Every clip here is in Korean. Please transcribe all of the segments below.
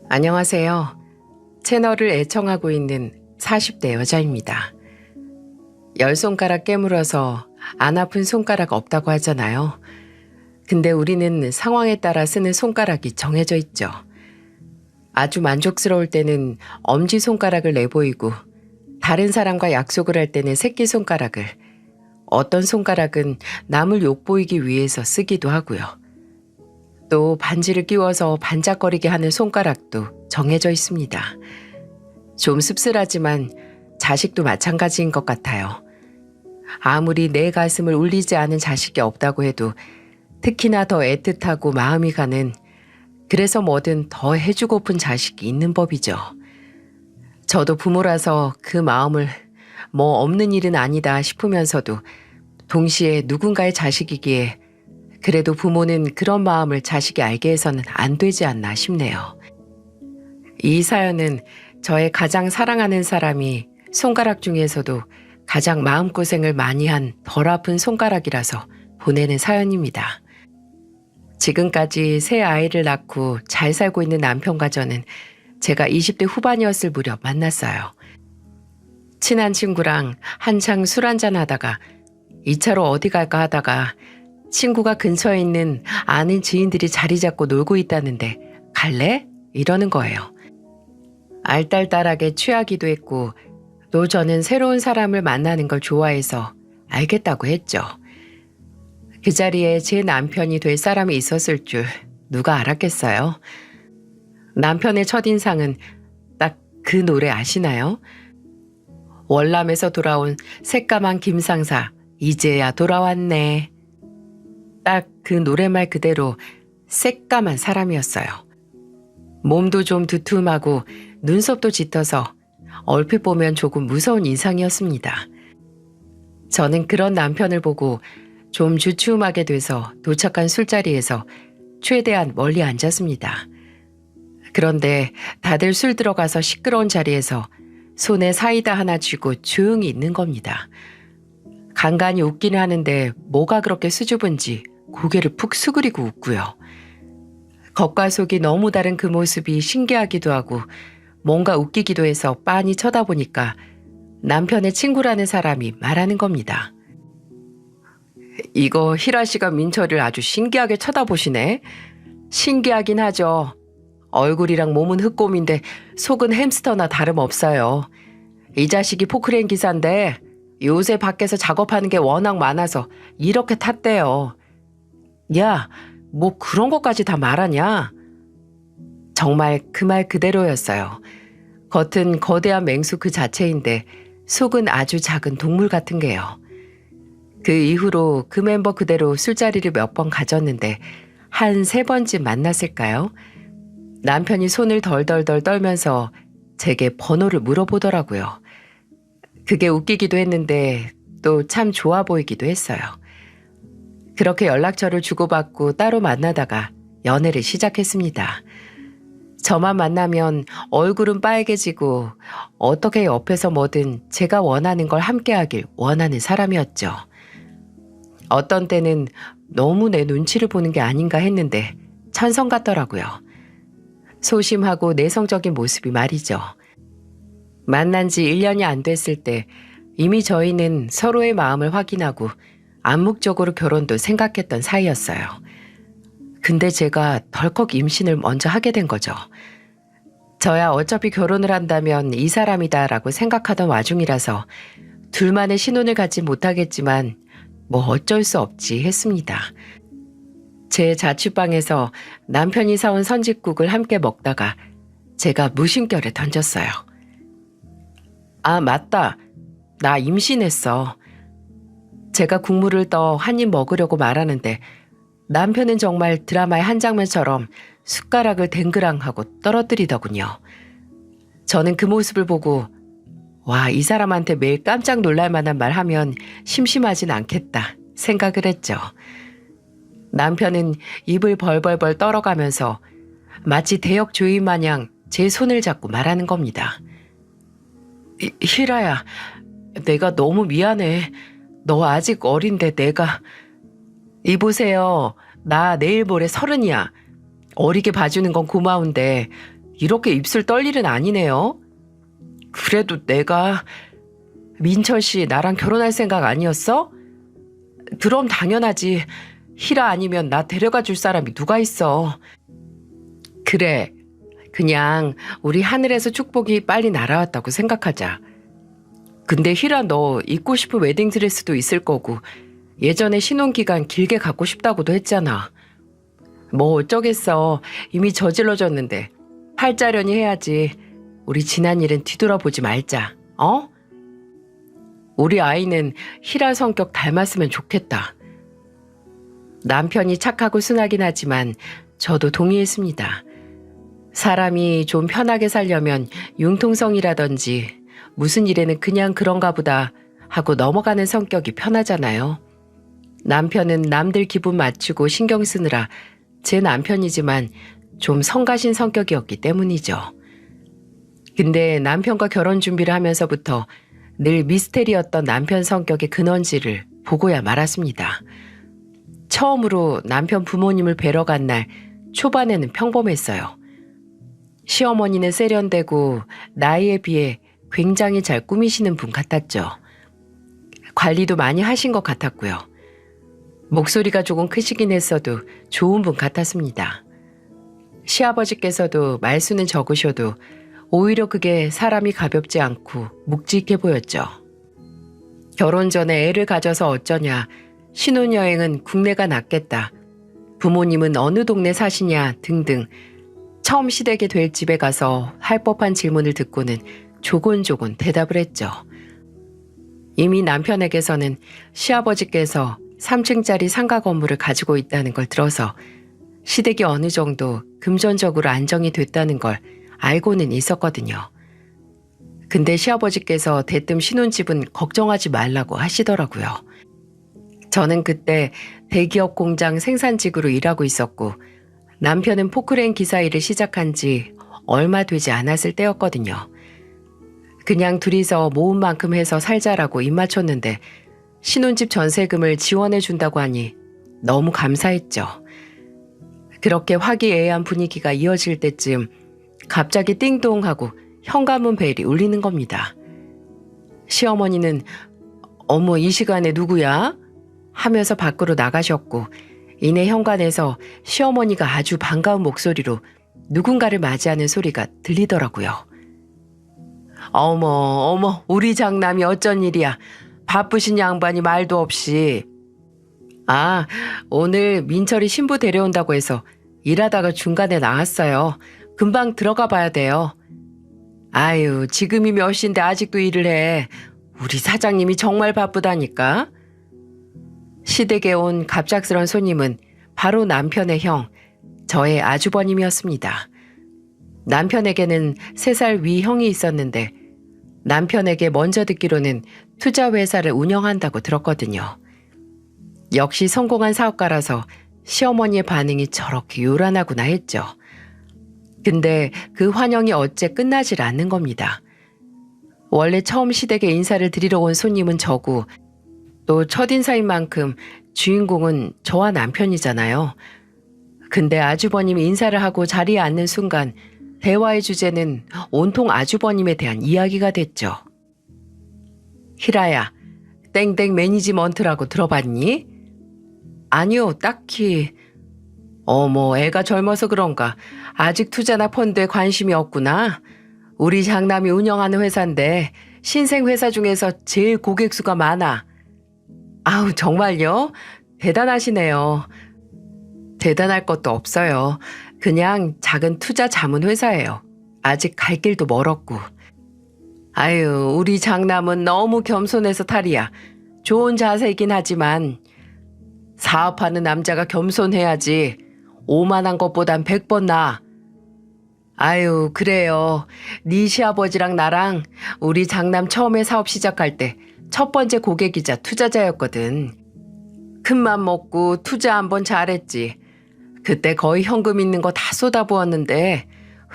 안녕하세요. 채널을 애청하고 있는 40대 여자입니다. 10손가락 깨물어서 안 아픈 손가락 없다고 하잖아요. 근데 우리는 상황에 따라 쓰는 손가락이 정해져 있죠. 아주 만족스러울 때는 엄지손가락을 내보이고 다른 사람과 약속을 할 때는 새끼손가락을, 어떤 손가락은 남을 욕보이기 위해서 쓰기도 하고요. 또 반지를 끼워서 반짝거리게 하는 손가락도 정해져 있습니다. 좀 씁쓸하지만 자식도 마찬가지인 것 같아요. 아무리 내 가슴을 울리지 않은 자식이 없다고 해도 특히나 더 애틋하고 마음이 가는, 그래서 뭐든 더 해주고픈 자식이 있는 법이죠. 저도 부모라서 그 마음을 뭐 없는 일은 아니다 싶으면서도 동시에 누군가의 자식이기에 그래도 부모는 그런 마음을 자식이 알게 해서는 안 되지 않나 싶네요. 이 사연은 저의 가장 사랑하는 사람이 손가락 중에서도 가장 마음고생을 많이 한 덜 아픈 손가락이라서 보내는 사연입니다. 지금까지 새 아이를 낳고 잘 살고 있는 남편과 저는 제가 20대 후반이었을 무렵 만났어요. 친한 친구랑 한창 술 한잔 하다가 2차로 어디 갈까 하다가 친구가 근처에 있는 아는 지인들이 자리 잡고 놀고 있다는데 갈래? 이러는 거예요. 알딸딸하게 취하기도 했고 또 저는 새로운 사람을 만나는 걸 좋아해서 알겠다고 했죠. 그 자리에 제 남편이 될 사람이 있었을 줄 누가 알았겠어요? 남편의 첫인상은 딱 그 노래 아시나요? 월남에서 돌아온 새까만 김상사, 이제야 돌아왔네. 딱 그 노래말 그대로 새까만 사람이었어요. 몸도 좀 두툼하고 눈썹도 짙어서 얼핏 보면 조금 무서운 인상이었습니다. 저는 그런 남편을 보고 좀 주춤하게 돼서 도착한 술자리에서 최대한 멀리 앉았습니다. 그런데 다들 술 들어가서 시끄러운 자리에서 손에 사이다 하나 쥐고 조용히 있는 겁니다. 간간히 웃기는 하는데 뭐가 그렇게 수줍은지 고개를 푹 수그리고 웃고요. 겉과 속이 너무 다른 그 모습이 신기하기도 하고 뭔가 웃기기도 해서 빤히 쳐다보니까 남편의 친구라는 사람이 말하는 겁니다. 이거 희라 씨가 민철을 아주 신기하게 쳐다보시네. 신기하긴 하죠. 얼굴이랑 몸은 흑곰인데 속은 햄스터나 다름없어요. 이 자식이 포크레인 기사인데 요새 밖에서 작업하는 게 워낙 많아서 이렇게 탔대요. 야, 뭐 그런 것까지 다 말하냐? 정말 그 말 그대로였어요. 겉은 거대한 맹수 그 자체인데 속은 아주 작은 동물 같은 게요. 그 이후로 그 멤버 그대로 술자리를 몇 번 가졌는데 한 3번쯤 만났을까요? 남편이 손을 덜덜덜 떨면서 제게 번호를 물어보더라고요. 그게 웃기기도 했는데 또 참 좋아 보이기도 했어요. 그렇게 연락처를 주고받고 따로 만나다가 연애를 시작했습니다. 저만 만나면 얼굴은 빨개지고 어떻게 옆에서 뭐든 제가 원하는 걸 함께하길 원하는 사람이었죠. 어떤 때는 너무 내 눈치를 보는 게 아닌가 했는데 천성 같더라고요. 소심하고 내성적인 모습이 말이죠. 만난 지 1년이 안 됐을 때 이미 저희는 서로의 마음을 확인하고 암묵적으로 결혼도 생각했던 사이였어요. 근데 제가 덜컥 임신을 먼저 하게 된 거죠. 저야 어차피 결혼을 한다면 이 사람이다라고 생각하던 와중이라서 둘만의 신혼을 갖지 못하겠지만 뭐 어쩔 수 없지 했습니다. 제 자취방에서 남편이 사온 선짓국을 함께 먹다가 제가 무심결에 던졌어요. 아, 맞다. 나 임신했어. 제가 국물을 떠 한 입 먹으려고 말하는데 남편은 정말 드라마의 한 장면처럼 숟가락을 댕그랑 하고 떨어뜨리더군요. 저는 그 모습을 보고 와, 이 사람한테 매일 깜짝 놀랄 만한 말 하면 심심하진 않겠다 생각을 했죠. 남편은 입을 벌벌벌 떨어가면서 마치 대역 조인 마냥 제 손을 잡고 말하는 겁니다. 희라야, 내가 너무 미안해. 너 아직 어린데 내가... 이보세요. 나 내일 모레 30이야. 어리게 봐주는 건 고마운데 이렇게 입술 떨 일은 아니네요. 그래도 내가 민철 씨 나랑 결혼할 생각 아니었어? 그럼 당연하지. 희라 아니면 나 데려가 줄 사람이 누가 있어. 그래. 그냥 우리 하늘에서 축복이 빨리 날아왔다고 생각하자. 근데 희라 너 입고 싶은 웨딩드레스도 있을 거고 예전에 신혼기간 길게 갖고 싶다고도 했잖아. 뭐 어쩌겠어. 이미 저질러졌는데 팔자련이 해야지. 우리 지난 일은 뒤돌아보지 말자. 어? 우리 아이는 희라 성격 닮았으면 좋겠다. 남편이 착하고 순하긴 하지만 저도 동의했습니다. 사람이 좀 편하게 살려면 융통성이라든지 무슨 일에는 그냥 그런가 보다 하고 넘어가는 성격이 편하잖아요. 남편은 남들 기분 맞추고 신경 쓰느라 제 남편이지만 좀 성가신 성격이었기 때문이죠. 근데 남편과 결혼 준비를 하면서부터 늘 미스테리였던 남편 성격의 근원지를 보고야 말았습니다. 처음으로 남편 부모님을 뵈러 간 날 초반에는 평범했어요. 시어머니는 세련되고 나이에 비해 굉장히 잘 꾸미시는 분 같았죠. 관리도 많이 하신 것 같았고요. 목소리가 조금 크시긴 했어도 좋은 분 같았습니다. 시아버지께서도 말수는 적으셔도 오히려 그게 사람이 가볍지 않고 묵직해 보였죠. 결혼 전에 애를 가져서 어쩌냐, 신혼여행은 국내가 낫겠다, 부모님은 어느 동네 사시냐 등등 처음 시댁에 될 집에 가서 할 법한 질문을 듣고는 조곤조곤 대답을 했죠. 이미 남편에게서는 시아버지께서 3층짜리 상가 건물을 가지고 있다는 걸 들어서 시댁이 어느 정도 금전적으로 안정이 됐다는 걸 알고는 있었거든요. 근데 시아버지께서 대뜸 신혼집은 걱정하지 말라고 하시더라고요. 저는 그때 대기업 공장 생산직으로 일하고 있었고 남편은 포크레인 기사 일을 시작한 지 얼마 되지 않았을 때였거든요. 그냥 둘이서 모은 만큼 해서 살자라고 입맞췄는데 신혼집 전세금을 지원해 준다고 하니 너무 감사했죠. 그렇게 화기애애한 분위기가 이어질 때쯤 갑자기 띵동하고 현관문 벨이 울리는 겁니다. 시어머니는 어머 이 시간에 누구야? 하면서 밖으로 나가셨고 이내 현관에서 시어머니가 아주 반가운 목소리로 누군가를 맞이하는 소리가 들리더라고요. 어머 우리 장남이 어쩐 일이야. 바쁘신 양반이 말도 없이. 아, 오늘 민철이 신부 데려온다고 해서 일하다가 중간에 나왔어요. 금방 들어가 봐야 돼요. 아유, 지금이 몇 시인데 아직도 일을 해. 우리 사장님이 정말 바쁘다니까. 시댁에 온 갑작스런 손님은 바로 남편의 형, 저의 아주버님이었습니다. 남편에게는 3살 위 형이 있었는데 남편에게 먼저 듣기로는 투자회사를 운영한다고 들었거든요. 역시 성공한 사업가라서 시어머니의 반응이 저렇게 요란하구나 했죠. 근데 그 환영이 어째 끝나질 않는 겁니다. 원래 처음 시댁에 인사를 드리러 온 손님은 저고 또 첫인사인 만큼 주인공은 저와 남편이잖아요. 근데 아주버님이 인사를 하고 자리에 앉는 순간 대화의 주제는 온통 아주버님에 대한 이야기가 됐죠. 희라야, 땡땡 매니지먼트라고 들어봤니? 아니요, 딱히. 어머, 애가 젊어서 그런가 아직 투자나 펀드에 관심이 없구나. 우리 장남이 운영하는 회사인데 신생 회사 중에서 제일 고객 수가 많아. 아우, 정말요? 대단하시네요. 대단할 것도 없어요. 그냥 작은 투자 자문 회사예요. 아직 갈 길도 멀었고. 아유, 우리 장남은 너무 겸손해서 탈이야. 좋은 자세이긴 하지만 사업하는 남자가 겸손해야지. 오만한 것보단 100번 나아. 아유, 그래요. 네 시아버지랑 나랑 우리 장남 처음에 사업 시작할 때 첫 번째 고객이자 투자자였거든. 큰맘 먹고 투자 한번 잘했지. 그때 거의 현금 있는 거 다 쏟아부었는데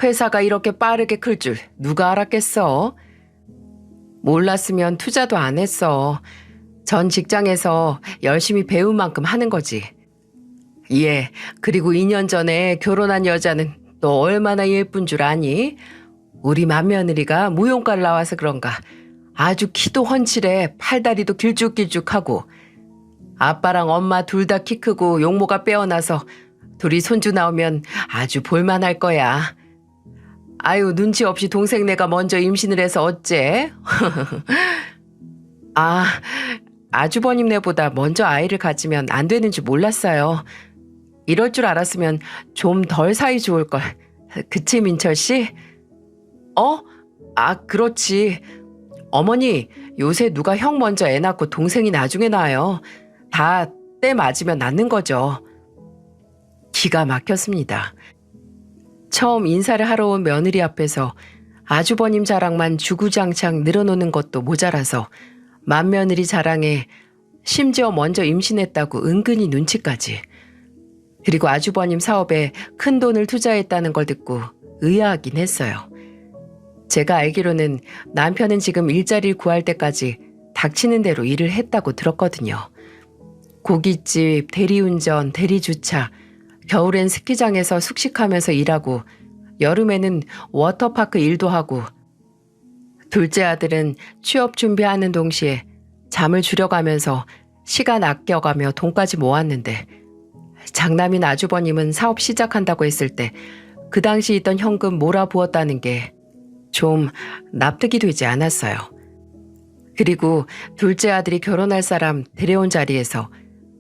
회사가 이렇게 빠르게 클 줄 누가 알았겠어? 몰랐으면 투자도 안 했어. 전 직장에서 열심히 배운 만큼 하는 거지. 예, 그리고 2년 전에 결혼한 여자는 너 얼마나 예쁜 줄 아니? 우리 맏며느리가 무용과를 나와서 그런가 아주 키도 훤칠해 팔다리도 길쭉길쭉하고 아빠랑 엄마 둘 다 키 크고 용모가 빼어나서 둘이 손주 나오면 아주 볼만할 거야. 아유 눈치 없이 동생네가 먼저 임신을 해서 어째? 아, 아주버님네보다 먼저 아이를 가지면 안 되는 줄 몰랐어요. 이럴 줄 알았으면 좀 덜 사이 좋을 걸. 그치 민철 씨? 아, 그렇지. 어머니, 요새 누가 형 먼저 애 낳고 동생이 나중에 낳아요. 다 때 맞으면 낳는 거죠. 기가 막혔습니다. 처음 인사를 하러 온 며느리 앞에서 아주버님 자랑만 주구장창 늘어놓는 것도 모자라서 맏며느리 자랑에 심지어 먼저 임신했다고 은근히 눈치까지. 그리고 아주버님 사업에 큰 돈을 투자했다는 걸 듣고 의아하긴 했어요. 제가 알기로는 남편은 지금 일자리를 구할 때까지 닥치는 대로 일을 했다고 들었거든요. 고깃집, 대리운전, 대리주차, 겨울엔 스키장에서 숙식하면서 일하고 여름에는 워터파크 일도 하고 둘째 아들은 취업 준비하는 동시에 잠을 줄여가면서 시간 아껴가며 돈까지 모았는데 장남인 아주버님은 사업 시작한다고 했을 때 그 당시 있던 현금 몰아부었다는 게 좀 납득이 되지 않았어요. 그리고 둘째 아들이 결혼할 사람 데려온 자리에서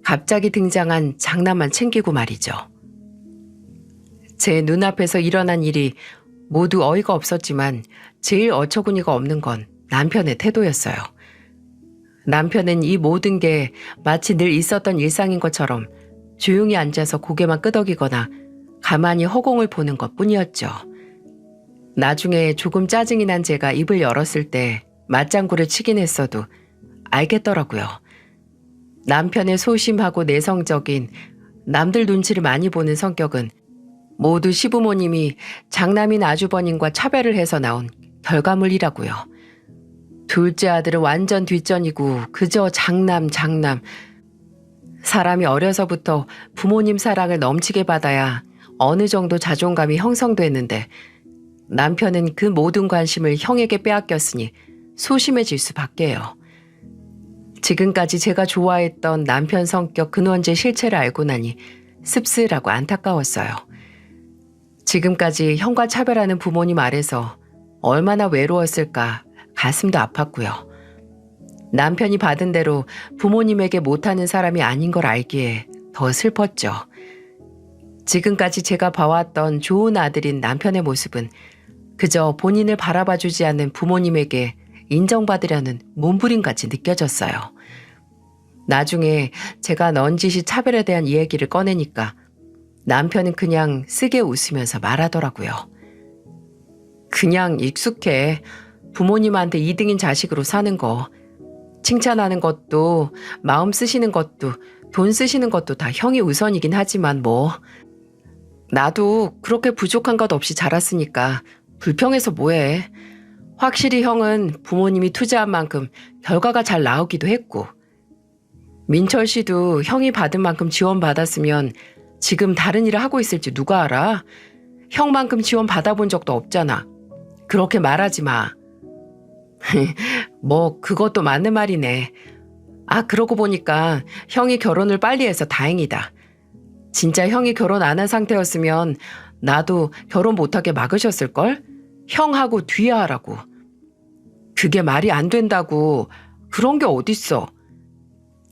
갑자기 등장한 장남만 챙기고 말이죠. 제 눈앞에서 일어난 일이 모두 어이가 없었지만 제일 어처구니가 없는 건 남편의 태도였어요. 남편은 이 모든 게 마치 늘 있었던 일상인 것처럼 조용히 앉아서 고개만 끄덕이거나 가만히 허공을 보는 것뿐이었죠. 나중에 조금 짜증이 난 제가 입을 열었을 때 맞장구를 치긴 했어도 알겠더라고요. 남편의 소심하고 내성적인 남들 눈치를 많이 보는 성격은 모두 시부모님이 장남인 아주버님과 차별을 해서 나온 결과물이라고요. 둘째 아들은 완전 뒷전이고 그저 장남. 사람이 어려서부터 부모님 사랑을 넘치게 받아야 어느 정도 자존감이 형성됐는데 남편은 그 모든 관심을 형에게 빼앗겼으니 소심해질 수밖에요. 지금까지 제가 좋아했던 남편 성격 근원제 실체를 알고 나니 씁쓸하고 안타까웠어요. 지금까지 형과 차별하는 부모님 아래서 얼마나 외로웠을까 가슴도 아팠고요. 남편이 받은 대로 부모님에게 못하는 사람이 아닌 걸 알기에 더 슬펐죠. 지금까지 제가 봐왔던 좋은 아들인 남편의 모습은 그저 본인을 바라봐주지 않는 부모님에게 인정받으려는 몸부림같이 느껴졌어요. 나중에 제가 넌지시 차별에 대한 이야기를 꺼내니까 남편은 그냥 쓰게 웃으면서 말하더라고요. 그냥 익숙해. 부모님한테 2등인 자식으로 사는 거. 칭찬하는 것도 마음 쓰시는 것도 돈 쓰시는 것도 다 형이 우선이긴 하지만 뭐. 나도 그렇게 부족한 것 없이 자랐으니까 불평해서 뭐해. 확실히 형은 부모님이 투자한 만큼 결과가 잘 나오기도 했고 민철 씨도 형이 받은 만큼 지원받았으면 지금 다른 일을 하고 있을지 누가 알아? 형만큼 지원 받아본 적도 없잖아. 그렇게 말하지 마. 뭐 그것도 맞는 말이네. 아 그러고 보니까 형이 결혼을 빨리 해서 다행이다. 진짜 형이 결혼 안 한 상태였으면 나도 결혼 못하게 막으셨을걸? 형하고 뒤에 하라고. 그게 말이 안 된다고. 그런 게 어딨어.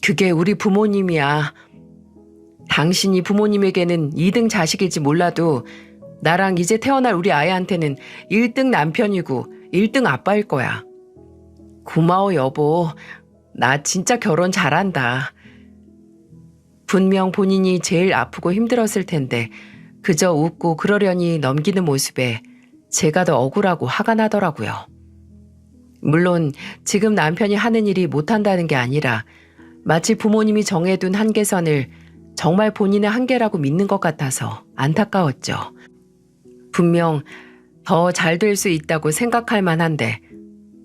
그게 우리 부모님이야. 당신이 부모님에게는 2등 자식일지 몰라도 나랑 이제 태어날 우리 아이한테는 1등 남편이고 1등 아빠일 거야. 고마워 여보. 나 진짜 결혼 잘한다. 분명 본인이 제일 아프고 힘들었을 텐데 그저 웃고 그러려니 넘기는 모습에 제가 더 억울하고 화가 나더라고요. 물론 지금 남편이 하는 일이 못한다는 게 아니라 마치 부모님이 정해둔 한계선을 정말 본인의 한계라고 믿는 것 같아서 안타까웠죠. 분명 더 잘 될 수 있다고 생각할 만한데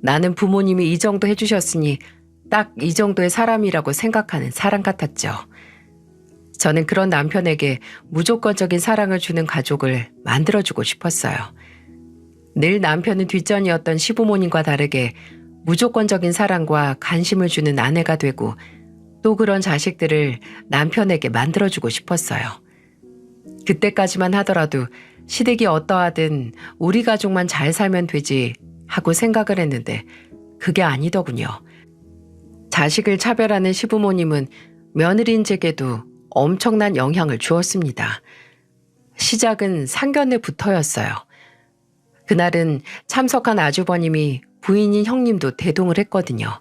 나는 부모님이 이 정도 해주셨으니 딱 이 정도의 사람이라고 생각하는 사람 같았죠. 저는 그런 남편에게 무조건적인 사랑을 주는 가족을 만들어주고 싶었어요. 늘 남편은 뒷전이었던 시부모님과 다르게 무조건적인 사랑과 관심을 주는 아내가 되고 또 그런 자식들을 남편에게 만들어주고 싶었어요. 그때까지만 하더라도 시댁이 어떠하든 우리 가족만 잘 살면 되지 하고 생각을 했는데 그게 아니더군요. 자식을 차별하는 시부모님은 며느리인 제게도 엄청난 영향을 주었습니다. 시작은 상견례부터였어요. 그날은 참석한 아주버님이 부인인 형님도 대동을 했거든요.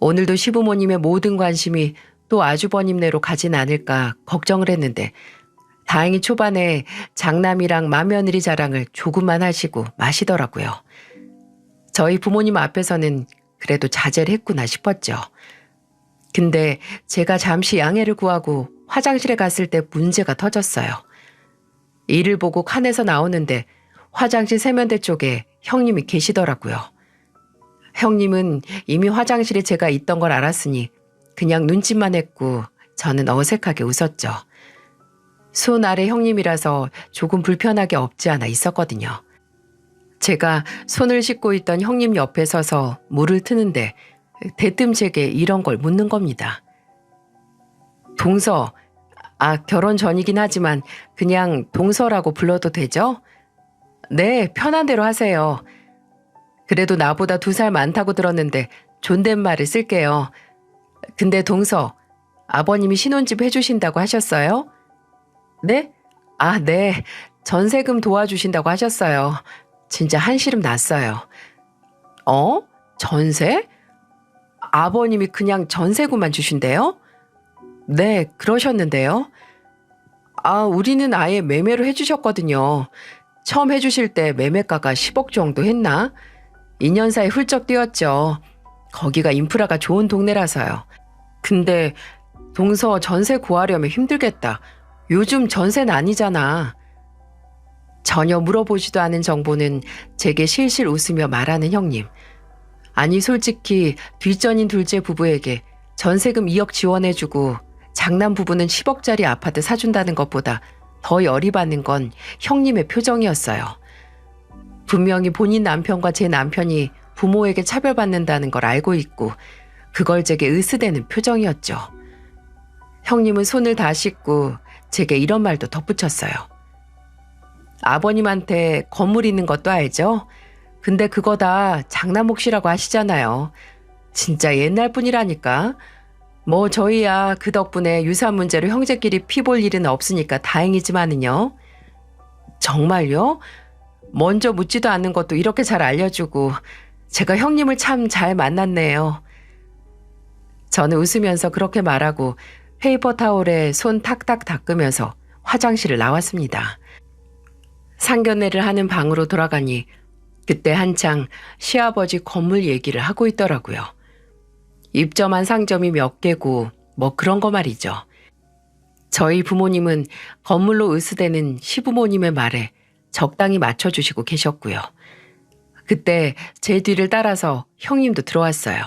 오늘도 시부모님의 모든 관심이 또 아주버님네로 가진 않을까 걱정을 했는데 다행히 초반에 장남이랑 맏며느리 자랑을 조금만 하시고 마시더라고요. 저희 부모님 앞에서는 그래도 자제를 했구나 싶었죠. 근데 제가 잠시 양해를 구하고 화장실에 갔을 때 문제가 터졌어요. 이를 보고 칸에서 나오는데 화장실 세면대 쪽에 형님이 계시더라고요. 형님은 이미 화장실에 제가 있던 걸 알았으니 그냥 눈짓만 했고 저는 어색하게 웃었죠. 손 아래 형님이라서 조금 불편하게 없지 않아 있었거든요. 제가 손을 씻고 있던 형님 옆에 서서 물을 트는데 대뜸 제게 이런 걸 묻는 겁니다. 동서, 결혼 전이긴 하지만 그냥 동서라고 불러도 되죠? 네, 편한 대로 하세요. 그래도 나보다 2살 많다고 들었는데 존댓말을 쓸게요. 근데 동서, 아버님이 신혼집 해주신다고 하셨어요? 네? 네. 전세금 도와주신다고 하셨어요. 진짜 한시름 났어요. 전세? 아버님이 그냥 전세금만 주신대요? 네, 그러셨는데요. 우리는 아예 매매로 해주셨거든요. 처음 해주실 때 매매가가 10억 정도 했나? 2년 사이 훌쩍 뛰었죠. 거기가 인프라가 좋은 동네라서요. 근데 동서 전세 구하려면 힘들겠다. 요즘 전세는 아니잖아. 전혀 물어보지도 않은 정보는 제게 실실 웃으며 말하는 형님. 아니 솔직히 뒷전인 둘째 부부에게 전세금 2억 지원해주고 장남 부부는 10억짜리 아파트 사준다는 것보다 더 열이 받는 건 형님의 표정이었어요. 분명히 본인 남편과 제 남편이 부모에게 차별받는다는 걸 알고 있고 그걸 제게 으스대는 표정이었죠. 형님은 손을 다 씻고 제게 이런 말도 덧붙였어요. 아버님한테 건물 있는 것도 알죠? 근데 그거 다 장남 몫이라고 하시잖아요. 진짜 옛날 분이라니까. 뭐 저희야 그 덕분에 유산 문제로 형제끼리 피 볼 일은 없으니까 다행이지만은요. 정말요? 먼저 묻지도 않는 것도 이렇게 잘 알려주고 제가 형님을 참 잘 만났네요. 저는 웃으면서 그렇게 말하고 페이퍼 타올에 손 탁탁 닦으면서 화장실을 나왔습니다. 상견례를 하는 방으로 돌아가니 그때 한창 시아버지 건물 얘기를 하고 있더라고요. 입점한 상점이 몇 개고 뭐 그런 거 말이죠. 저희 부모님은 건물로 으스대는 시부모님의 말에 적당히 맞춰주시고 계셨고요. 그때 제 뒤를 따라서 형님도 들어왔어요.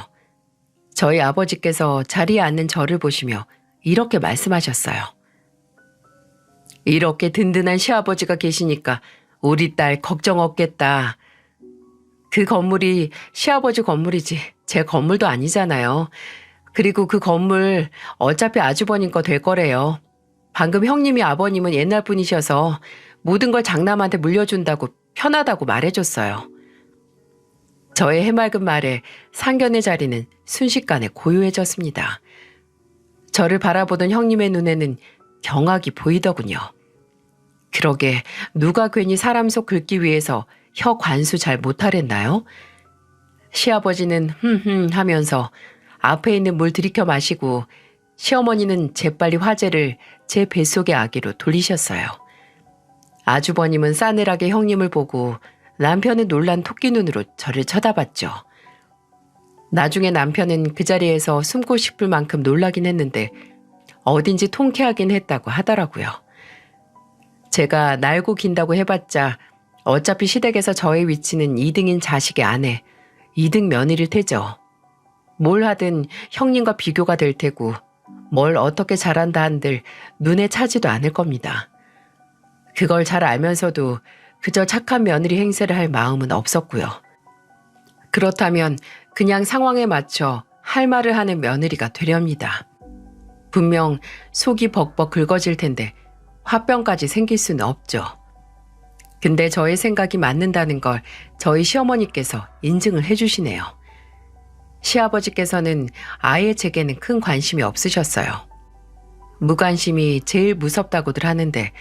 저희 아버지께서 자리에 앉는 저를 보시며 이렇게 말씀하셨어요. 이렇게 든든한 시아버지가 계시니까 우리 딸 걱정 없겠다. 그 건물이 시아버지 건물이지 제 건물도 아니잖아요. 그리고 그 건물 어차피 아주버님 거 될 거래요. 방금 형님이 아버님은 옛날 분이셔서 모든 걸 장남한테 물려준다고 편하다고 말해줬어요. 저의 해맑은 말에 상견례 자리는 순식간에 고요해졌습니다. 저를 바라보던 형님의 눈에는 경악이 보이더군요. 그러게 누가 괜히 사람 속 긁기 위해서 혀 관수 잘 못하랬나요? 시아버지는 하면서 앞에 있는 물 들이켜 마시고 시어머니는 재빨리 화제를 제 뱃속의 아기로 돌리셨어요. 아주버님은 싸늘하게 형님을 보고 남편은 놀란 토끼 눈으로 저를 쳐다봤죠. 나중에 남편은 그 자리에서 숨고 싶을 만큼 놀라긴 했는데 어딘지 통쾌하긴 했다고 하더라고요. 제가 날고 긴다고 해봤자 어차피 시댁에서 저의 위치는 2등인 자식의 아내, 2등 며느리일 테죠. 뭘 하든 형님과 비교가 될 테고 뭘 어떻게 잘한다 한들 눈에 차지도 않을 겁니다. 그걸 잘 알면서도 그저 착한 며느리 행세를 할 마음은 없었고요. 그렇다면 그냥 상황에 맞춰 할 말을 하는 며느리가 되렵니다. 분명 속이 벅벅 긁어질 텐데 화병까지 생길 수는 없죠. 근데 저의 생각이 맞는다는 걸 저희 시어머니께서 인증을 해주시네요. 시아버지께서는 아예 제게는 큰 관심이 없으셨어요. 무관심이 제일 무섭다고들 하는데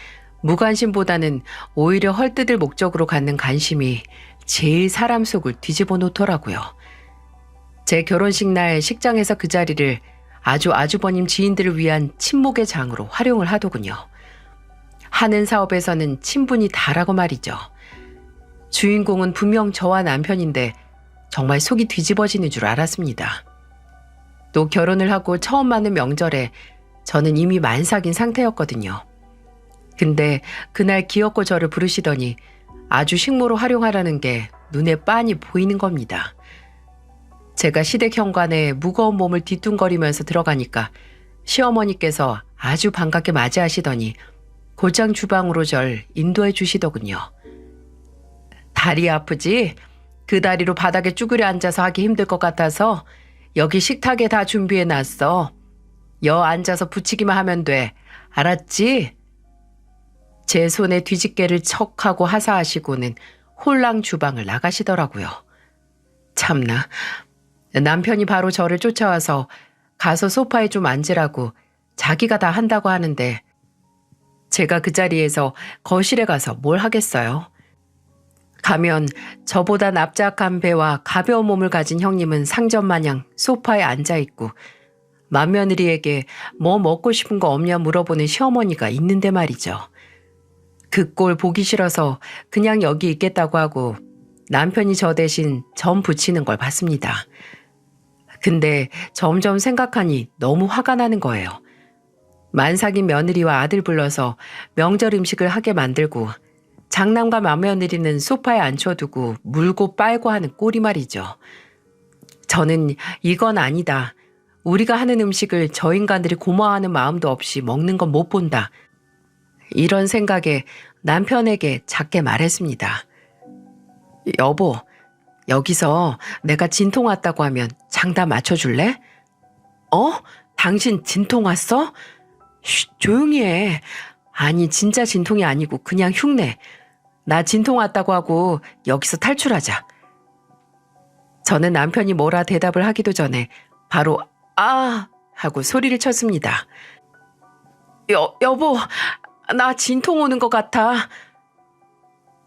무관심보다는 오히려 헐뜯을 목적으로 갖는 관심이 제일 사람 속을 뒤집어 놓더라고요. 제 결혼식 날 식장에서 그 자리를 아주버님 지인들을 위한 친목의 장으로 활용을 하더군요. 하는 사업에서는 친분이 다라고 말이죠. 주인공은 분명 저와 남편인데 정말 속이 뒤집어지는 줄 알았습니다. 또 결혼을 하고 처음 맞는 명절에 저는 이미 만삭인 상태였거든요. 근데 그날 기어코 저를 부르시더니 아주 식모로 활용하라는 게 눈에 빤히 보이는 겁니다. 제가 시댁 현관에 무거운 몸을 뒤뚱거리면서 들어가니까 시어머니께서 아주 반갑게 맞이하시더니 곧장 주방으로 절 인도해 주시더군요. 다리 아프지? 그 다리로 바닥에 쭈그려 앉아서 하기 힘들 것 같아서 여기 식탁에 다 준비해 놨어. 여 앉아서 붙이기만 하면 돼. 알았지? 제 손에 뒤집개를 척하고 하사하시고는 홀랑 주방을 나가시더라고요. 참나, 남편이 바로 저를 쫓아와서 가서 소파에 좀 앉으라고 자기가 다 한다고 하는데 제가 그 자리에서 거실에 가서 뭘 하겠어요? 가면 저보다 납작한 배와 가벼운 몸을 가진 형님은 상전마냥 소파에 앉아있고 맏며느리에게 뭐 먹고 싶은 거 없냐 물어보는 시어머니가 있는데 말이죠. 그 꼴 보기 싫어서 그냥 여기 있겠다고 하고 남편이 저 대신 점 붙이는 걸 봤습니다. 근데 점점 생각하니 너무 화가 나는 거예요. 만삭인 며느리와 아들 불러서 명절 음식을 하게 만들고 장남과 맏며느리는 소파에 앉혀두고 물고 빨고 하는 꼴이 말이죠. 저는 이건 아니다. 우리가 하는 음식을 저 인간들이 고마워하는 마음도 없이 먹는 건 못 본다. 이런 생각에 남편에게 작게 말했습니다. 여보, 여기서 내가 진통 왔다고 하면 장단 맞춰줄래? 당신 진통 왔어? 쉿, 조용히 해. 아니, 진짜 진통이 아니고 그냥 흉내. 나 진통 왔다고 하고 여기서 탈출하자. 저는 남편이 뭐라 대답을 하기도 전에 바로 아! 하고 소리를 쳤습니다. 여보, 나 진통 오는 것 같아.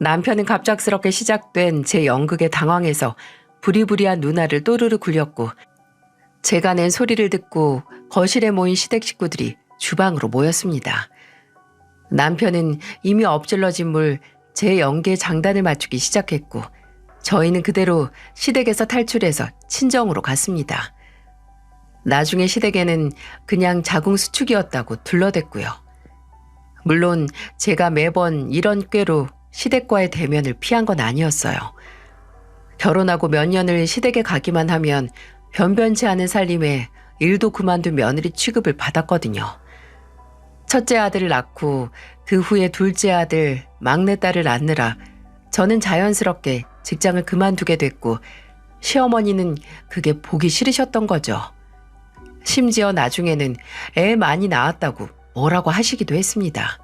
남편은 갑작스럽게 시작된 제 연극에 당황해서 부리부리한 누나를 또르르 굴렸고 제가 낸 소리를 듣고 거실에 모인 시댁 식구들이 주방으로 모였습니다. 남편은 이미 엎질러진 물 제 연기에 장단을 맞추기 시작했고 저희는 그대로 시댁에서 탈출해서 친정으로 갔습니다. 나중에 시댁에는 그냥 자궁수축이었다고 둘러댔고요. 물론 제가 매번 이런 꾀로 시댁과의 대면을 피한 건 아니었어요. 결혼하고 몇 년을 시댁에 가기만 하면 변변치 않은 살림에 일도 그만둔 며느리 취급을 받았거든요. 첫째 아들을 낳고 그 후에 둘째 아들, 막내딸을 낳느라 저는 자연스럽게 직장을 그만두게 됐고 시어머니는 그게 보기 싫으셨던 거죠. 심지어 나중에는 애 많이 낳았다고 뭐라고 하시기도 했습니다.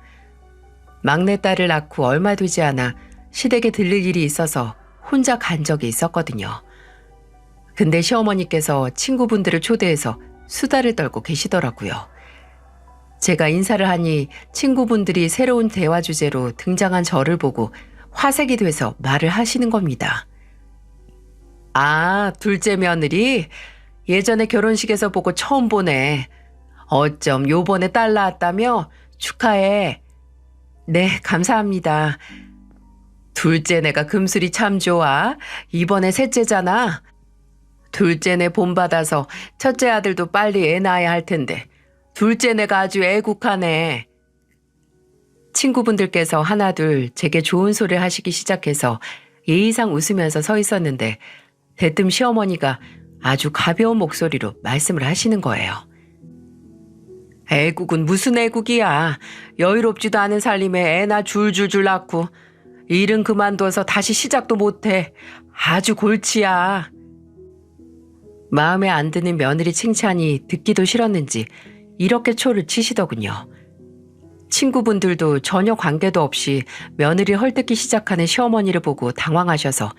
막내딸을 낳고 얼마 되지 않아 시댁에 들릴 일이 있어서 혼자 간 적이 있었거든요. 근데 시어머니께서 친구분들을 초대해서 수다를 떨고 계시더라고요. 제가 인사를 하니 친구분들이 새로운 대화 주제로 등장한 저를 보고 화색이 돼서 말을 하시는 겁니다. 아, 둘째 며느리? 예전에 결혼식에서 보고 처음 보네. 어쩜 요번에 딸 낳았다며? 축하해. 네, 감사합니다. 둘째 내가 금술이 참 좋아. 이번에 셋째잖아. 둘째네 본받아서 첫째 아들도 빨리 애 낳아야 할 텐데 둘째네가 아주 애국하네. 친구분들께서 하나둘 제게 좋은 소리를 하시기 시작해서 예의상 웃으면서 서 있었는데 대뜸 시어머니가 아주 가벼운 목소리로 말씀을 하시는 거예요. 애국은 무슨 애국이야. 여유롭지도 않은 살림에 애나 줄줄줄 낳고 일은 그만둬서 다시 시작도 못해. 아주 골치야. 마음에 안 드는 며느리 칭찬이 듣기도 싫었는지 이렇게 초를 치시더군요. 친구분들도 전혀 관계도 없이 며느리 헐뜯기 시작하는 시어머니를 보고 당황하셔서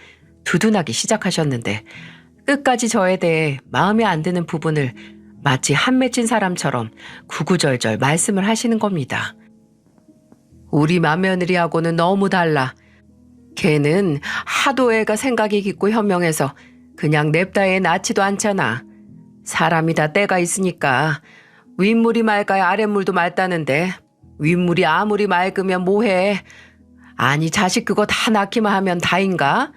두둔하기 시작하셨는데 끝까지 저에 대해 마음에 안 드는 부분을 마치 한 맺힌 사람처럼 구구절절 말씀을 하시는 겁니다. 우리 맏며느리하고는 너무 달라. 걔는 하도 애가 생각이 깊고 현명해서 그냥 냅다 애 낳지도 않잖아. 사람이 다 때가 있으니까 윗물이 맑아야 아랫물도 맑다는데 윗물이 아무리 맑으면 뭐해. 아니 자식 그거 다 낳기만 하면 다인가?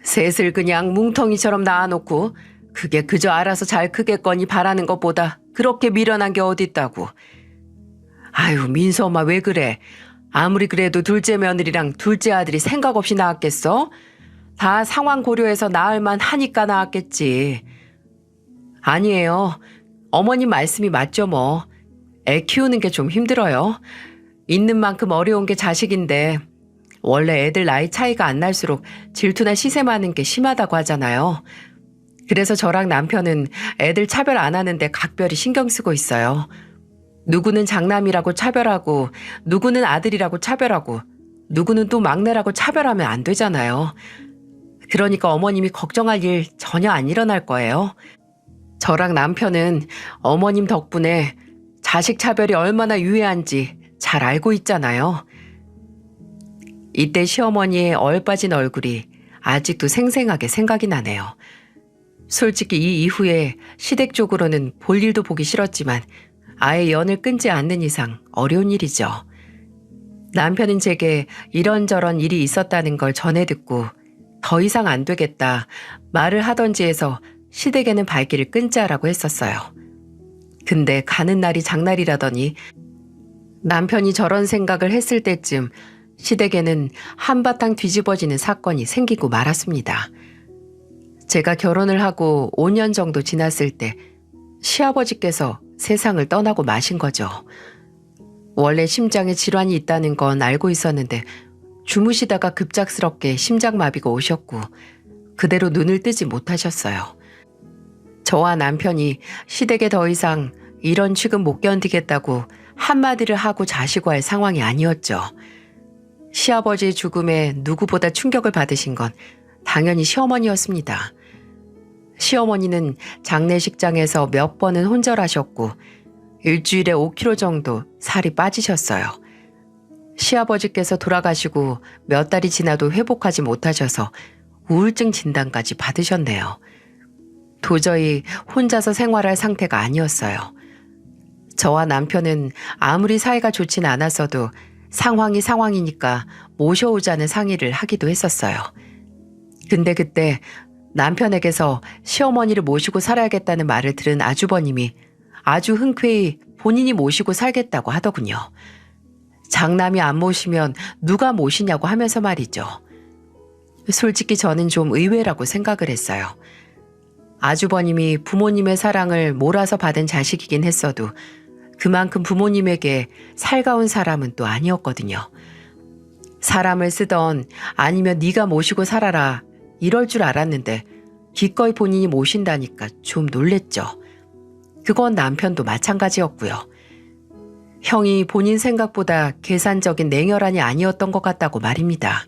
셋을 그냥 뭉텅이처럼 낳아놓고 그게 그저 알아서 잘 크겠거니 바라는 것보다 그렇게 미련한 게 어딨다고. 아유 민수 엄마 왜 그래. 아무리 그래도 둘째 며느리랑 둘째 아들이 생각 없이 낳았겠어? 다 상황 고려해서 낳을만 하니까 낳았겠지. 아니에요. 어머님 말씀이 맞죠 뭐. 애 키우는 게 좀 힘들어요. 있는 만큼 어려운 게 자식인데 원래 애들 나이 차이가 안 날수록 질투나 시샘하는 게 심하다고 하잖아요. 그래서 저랑 남편은 애들 차별 안 하는데 각별히 신경 쓰고 있어요. 누구는 장남이라고 차별하고 누구는 아들이라고 차별하고 누구는 또 막내라고 차별하면 안 되잖아요. 그러니까 어머님이 걱정할 일 전혀 안 일어날 거예요. 저랑 남편은 어머님 덕분에 자식 차별이 얼마나 유해한지 잘 알고 있잖아요. 이때 시어머니의 얼빠진 얼굴이 아직도 생생하게 생각이 나네요. 솔직히 이 이후에 시댁 쪽으로는 볼 일도 보기 싫었지만 아예 연을 끊지 않는 이상 어려운 일이죠. 남편은 제게 이런저런 일이 있었다는 걸 전해 듣고 더 이상 안 되겠다 말을 하던지 해서 시댁에는 발길을 끊자라고 했었어요. 근데 가는 날이 장날이라더니 남편이 저런 생각을 했을 때쯤 시댁에는 한바탕 뒤집어지는 사건이 생기고 말았습니다. 제가 결혼을 하고 5년 정도 지났을 때 시아버지께서 세상을 떠나고 마신 거죠. 원래 심장에 질환이 있다는 건 알고 있었는데 주무시다가 급작스럽게 심장마비가 오셨고 그대로 눈을 뜨지 못하셨어요. 저와 남편이 시댁에 더 이상 이런 취급 못 견디겠다고 한마디를 하고 자시고 할 상황이 아니었죠. 시아버지의 죽음에 누구보다 충격을 받으신 건 당연히 시어머니였습니다. 시어머니는 장례식장에서 몇 번은 혼절하셨고 일주일에 5kg 정도 살이 빠지셨어요. 시아버지께서 돌아가시고 몇 달이 지나도 회복하지 못하셔서 우울증 진단까지 받으셨네요. 도저히 혼자서 생활할 상태가 아니었어요. 저와 남편은 아무리 사이가 좋진 않았어도 상황이 상황이니까 모셔오자는 상의를 하기도 했었어요. 근데 그때 남편에게서 시어머니를 모시고 살아야겠다는 말을 들은 아주버님이 아주 흔쾌히 본인이 모시고 살겠다고 하더군요. 장남이 안 모시면 누가 모시냐고 하면서 말이죠. 솔직히 저는 좀 의외라고 생각을 했어요. 아주버님이 부모님의 사랑을 몰아서 받은 자식이긴 했어도 그만큼 부모님에게 살가운 사람은 또 아니었거든요. 사람을 쓰던 아니면 네가 모시고 살아라 이럴 줄 알았는데 기꺼이 본인이 모신다니까 좀 놀랬죠. 그건 남편도 마찬가지였고요. 형이 본인 생각보다 계산적인 냉혈한이 아니었던 것 같다고 말입니다.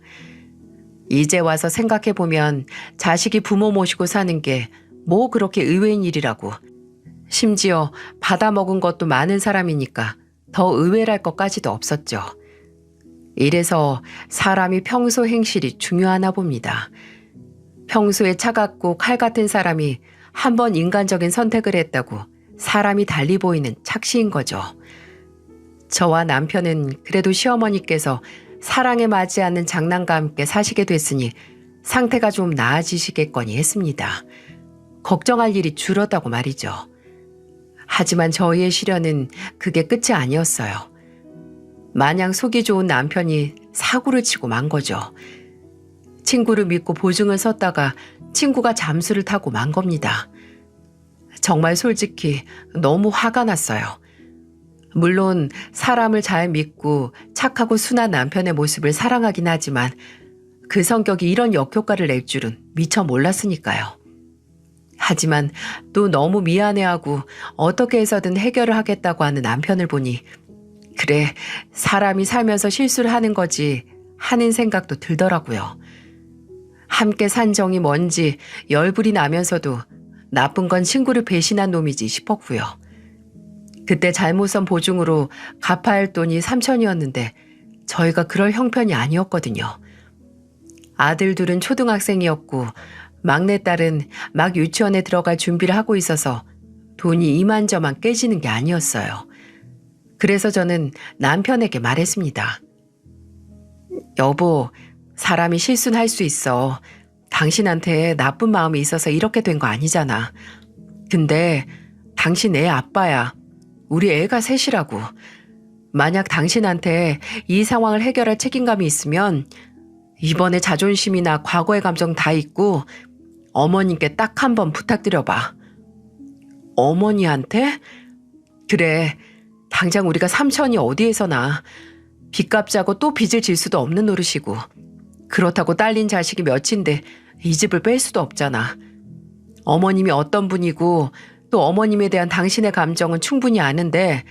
이제 와서 생각해보면 자식이 부모 모시고 사는 게 뭐 그렇게 의외인 일이라고. 심지어 받아먹은 것도 많은 사람이니까 더 의외랄 것까지도 없었죠. 이래서 사람이 평소 행실이 중요하나 봅니다. 평소에 차갑고 칼 같은 사람이 한번 인간적인 선택을 했다고 사람이 달리 보이는 착시인 거죠. 저와 남편은 그래도 시어머니께서 사랑에 맞지 않는 장남과 함께 사시게 됐으니 상태가 좀 나아지시겠거니 했습니다. 걱정할 일이 줄었다고 말이죠. 하지만 저희의 시련은 그게 끝이 아니었어요. 마냥 속이 좋은 남편이 사고를 치고 만 거죠. 친구를 믿고 보증을 섰다가 친구가 잠수를 타고 만 겁니다. 정말 솔직히 너무 화가 났어요. 물론 사람을 잘 믿고 착하고 순한 남편의 모습을 사랑하긴 하지만 그 성격이 이런 역효과를 낼 줄은 미처 몰랐으니까요. 하지만 또 너무 미안해하고 어떻게 해서든 해결을 하겠다고 하는 남편을 보니 그래, 사람이 살면서 실수를 하는 거지 하는 생각도 들더라고요. 함께 산 정이 뭔지 열불이 나면서도 나쁜 건 친구를 배신한 놈이지 싶었고요. 그때 잘못한 보증으로 갚아야 할 돈이 3천이었는데 저희가 그럴 형편이 아니었거든요. 아들 둘은 초등학생이었고 막내딸은 막 유치원에 들어갈 준비를 하고 있어서 돈이 이만저만 깨지는 게 아니었어요. 그래서 저는 남편에게 말했습니다. 여보, 사람이 실수는 할 수 있어. 당신한테 나쁜 마음이 있어서 이렇게 된 거 아니잖아. 근데 당신 애 아빠야. 우리 애가 셋이라고. 만약 당신한테 이 상황을 해결할 책임감이 있으면 이번에 자존심이나 과거의 감정 다 잊고 어머님께 딱 한 번 부탁드려봐. 어머니한테? 그래, 당장 우리가 3천이 어디에서 나. 빚 갚자고 또 빚을 질 수도 없는 노릇이고 그렇다고 딸린 자식이 몇인데 이 집을 뺄 수도 없잖아. 어머님이 어떤 분이고 또 어머님에 대한 당신의 감정은 충분히 아는데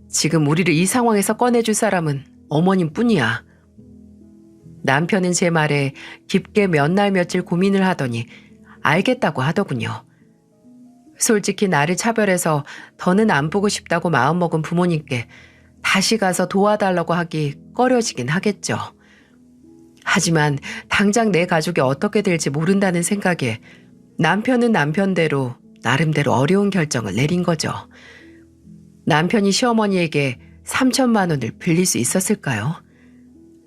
지금 우리를 이 상황에서 꺼내줄 사람은 어머님뿐이야. 남편은 제 말에 깊게 몇 날 며칠 고민을 하더니 알겠다고 하더군요. 솔직히 나를 차별해서 더는 안 보고 싶다고 마음먹은 부모님께 다시 가서 도와달라고 하기 꺼려지긴 하겠죠. 하지만 당장 내 가족이 어떻게 될지 모른다는 생각에 남편은 남편대로 나름대로 어려운 결정을 내린 거죠. 남편이 시어머니에게 3천만 원을 빌릴 수 있었을까요?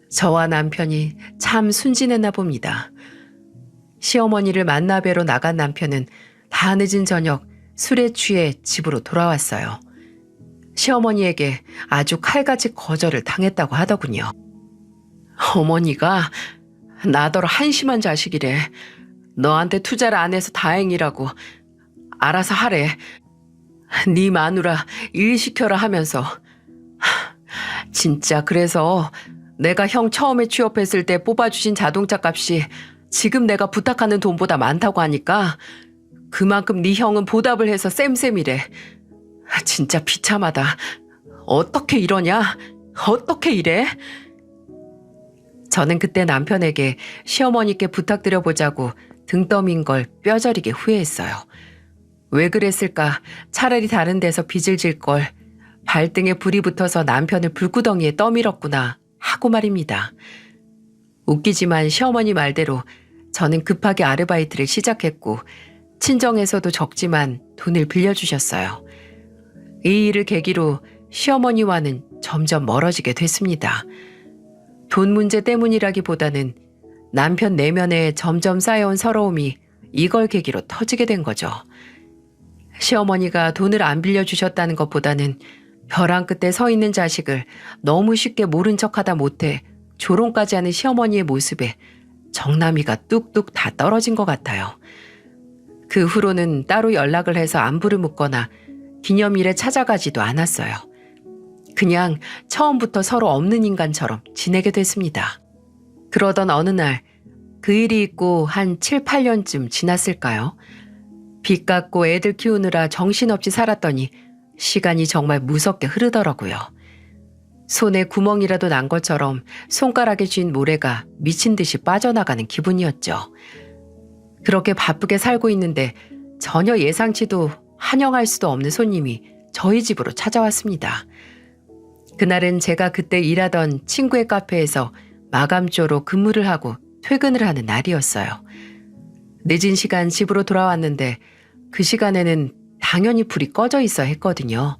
저와 남편이 참 순진했나 봅니다. 시어머니를 만나 뵈러 나간 남편은 다 늦은 저녁 술에 취해 집으로 돌아왔어요. 시어머니에게 아주 칼같이 거절을 당했다고 하더군요. 어머니가 나더러 한심한 자식이래. 너한테 투자를 안 해서 다행이라고. 알아서 하래. 네 마누라 일 시켜라 하면서. 진짜 그래서 내가 형 처음에 취업했을 때 뽑아주신 자동차 값이 지금 내가 부탁하는 돈보다 많다고 하니까 그만큼 네 형은 보답을 해서 쌤쌤이래. 진짜 비참하다. 어떻게 이러냐? 어떻게 이래? 저는 그때 남편에게 시어머니께 부탁드려보자고 등 떠민 걸 뼈저리게 후회했어요. 왜 그랬을까? 차라리 다른 데서 빚을 질 걸. 발등에 불이 붙어서 남편을 불구덩이에 떠밀었구나 하고 말입니다. 웃기지만 시어머니 말대로 저는 급하게 아르바이트를 시작했고 친정에서도 적지만 돈을 빌려주셨어요. 이 일을 계기로 시어머니와는 점점 멀어지게 됐습니다. 돈 문제 때문이라기보다는 남편 내면에 점점 쌓여온 서러움이 이걸 계기로 터지게 된 거죠. 시어머니가 돈을 안 빌려주셨다는 것보다는 벼랑 끝에 서 있는 자식을 너무 쉽게 모른 척하다 못해 조롱까지 하는 시어머니의 모습에 정남이가 뚝뚝 다 떨어진 것 같아요. 그 후로는 따로 연락을 해서 안부를 묻거나 기념일에 찾아가지도 않았어요. 그냥 처음부터 서로 없는 인간처럼 지내게 됐습니다. 그러던 어느 날 그 일이 있고 한 7, 8년쯤 지났을까요? 빚 갚고 애들 키우느라 정신없이 살았더니 시간이 정말 무섭게 흐르더라고요. 손에 구멍이라도 난 것처럼 손가락에 쥔 모래가 미친 듯이 빠져나가는 기분이었죠. 그렇게 바쁘게 살고 있는데 전혀 예상치도 환영할 수도 없는 손님이 저희 집으로 찾아왔습니다. 그날은 제가 그때 일하던 친구의 카페에서 마감조로 근무를 하고 퇴근을 하는 날이었어요. 늦은 시간 집으로 돌아왔는데 그 시간에는 당연히 불이 꺼져 있어 했거든요.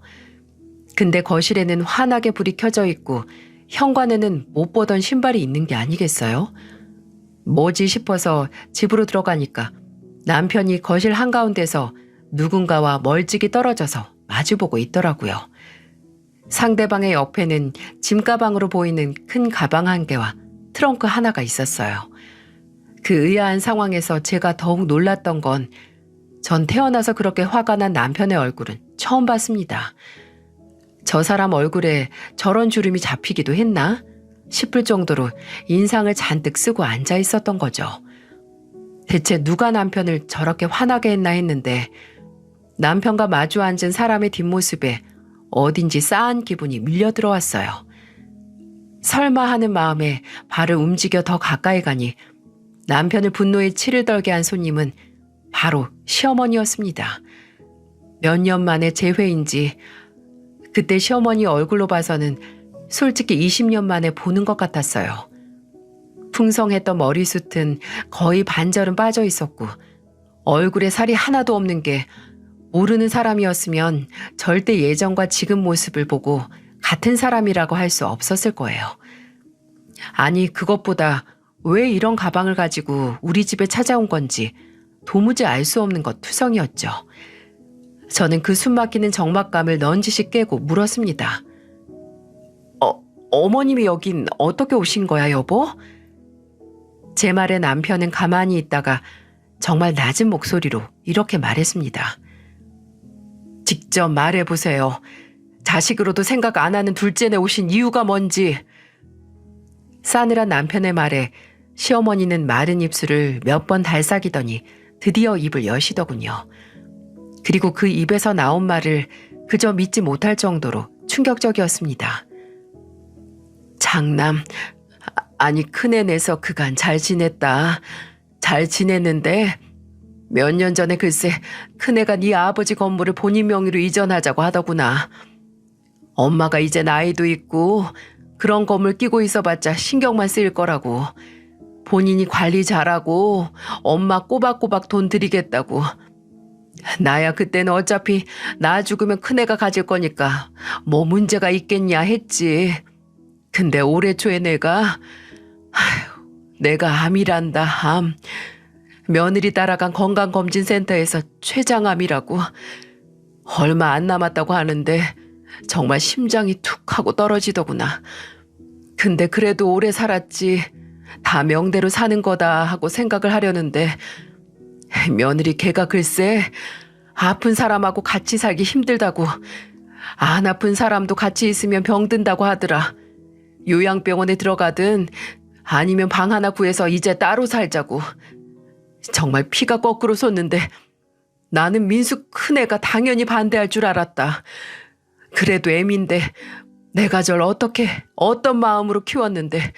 근데 거실에는 환하게 불이 켜져 있고 현관에는 못 보던 신발이 있는 게 아니겠어요? 뭐지 싶어서 집으로 들어가니까 남편이 거실 한가운데서 누군가와 멀찍이 떨어져서 마주보고 있더라고요. 상대방의 옆에는 짐가방으로 보이는 큰 가방 한 개와 트렁크 하나가 있었어요. 그 의아한 상황에서 제가 더욱 놀랐던 건 전 태어나서 그렇게 화가 난 남편의 얼굴은 처음 봤습니다. 저 사람 얼굴에 저런 주름이 잡히기도 했나 싶을 정도로 인상을 잔뜩 쓰고 앉아 있었던 거죠. 대체 누가 남편을 저렇게 화나게 했나 했는데 남편과 마주 앉은 사람의 뒷모습에 어딘지 싸한 기분이 밀려 들어왔어요. 설마 하는 마음에 발을 움직여 더 가까이 가니 남편을 분노에 치를 떨게 한 손님은 바로 시어머니였습니다. 몇 년 만에 재회인지 그때 시어머니 얼굴로 봐서는 솔직히 20년 만에 보는 것 같았어요. 풍성했던 머리숱은 거의 반절은 빠져 있었고 얼굴에 살이 하나도 없는 게 모르는 사람이었으면 절대 예전과 지금 모습을 보고 같은 사람이라고 할 수 없었을 거예요. 아니 그것보다 왜 이런 가방을 가지고 우리 집에 찾아온 건지 도무지 알 수 없는 것 투성이었죠. 저는 그 숨막히는 적막감을 넌지시 깨고 물었습니다. 어머님이 여긴 어떻게 오신 거야, 여보? 제 말에 남편은 가만히 있다가 정말 낮은 목소리로 이렇게 말했습니다. 직접 말해보세요. 자식으로도 생각 안 하는 둘째네 오신 이유가 뭔지. 싸늘한 남편의 말에 시어머니는 마른 입술을 몇 번 달싹이더니 드디어 입을 여시더군요. 그리고 그 입에서 나온 말을 그저 믿지 못할 정도로 충격적이었습니다. 장남, 아니 큰애 내서 그간 잘 지냈다. 잘 지냈는데 몇 년 전에 글쎄 큰애가 네 아버지 건물을 본인 명의로 이전하자고 하더구나. 엄마가 이제 나이도 있고 그런 건물 끼고 있어봤자 신경만 쓰일 거라고. 본인이 관리 잘하고 엄마 꼬박꼬박 돈 드리겠다고. 나야 그때는 어차피 나 죽으면 큰애가 가질 거니까 뭐 문제가 있겠냐 했지. 근데 올해 초에 내가 암이란다, 암. 며느리 따라간 건강검진센터에서 췌장암이라고. 얼마 안 남았다고 하는데 정말 심장이 툭 하고 떨어지더구나. 근데 그래도 오래 살았지. 다 명대로 사는 거다 하고 생각을 하려는데 며느리 걔가 글쎄 아픈 사람하고 같이 살기 힘들다고, 안 아픈 사람도 같이 있으면 병든다고 하더라. 요양병원에 들어가든 아니면 방 하나 구해서 이제 따로 살자고. 정말 피가 거꾸로 솟는데 나는 민수 큰애가 당연히 반대할 줄 알았다. 그래도 애민데 내가 절 어떻게 어떤 마음으로 키웠는데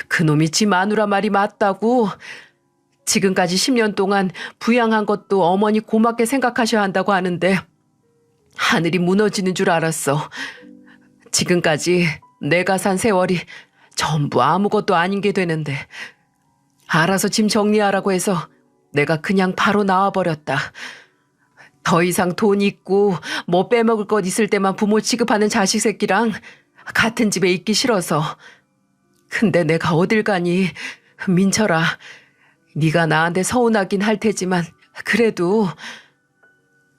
그놈이 지 마누라 말이 맞다고. 지금까지 10년 동안 부양한 것도 어머니 고맙게 생각하셔야 한다고 하는데 하늘이 무너지는 줄 알았어. 지금까지 내가 산 세월이 전부 아무것도 아닌 게 되는데 알아서 짐 정리하라고 해서 내가 그냥 바로 나와버렸다. 더 이상 돈 있고 뭐 빼먹을 것 있을 때만 부모 취급하는 자식 새끼랑 같은 집에 있기 싫어서. 근데 내가 어딜 가니. 민철아, 네가 나한테 서운하긴 할 테지만 그래도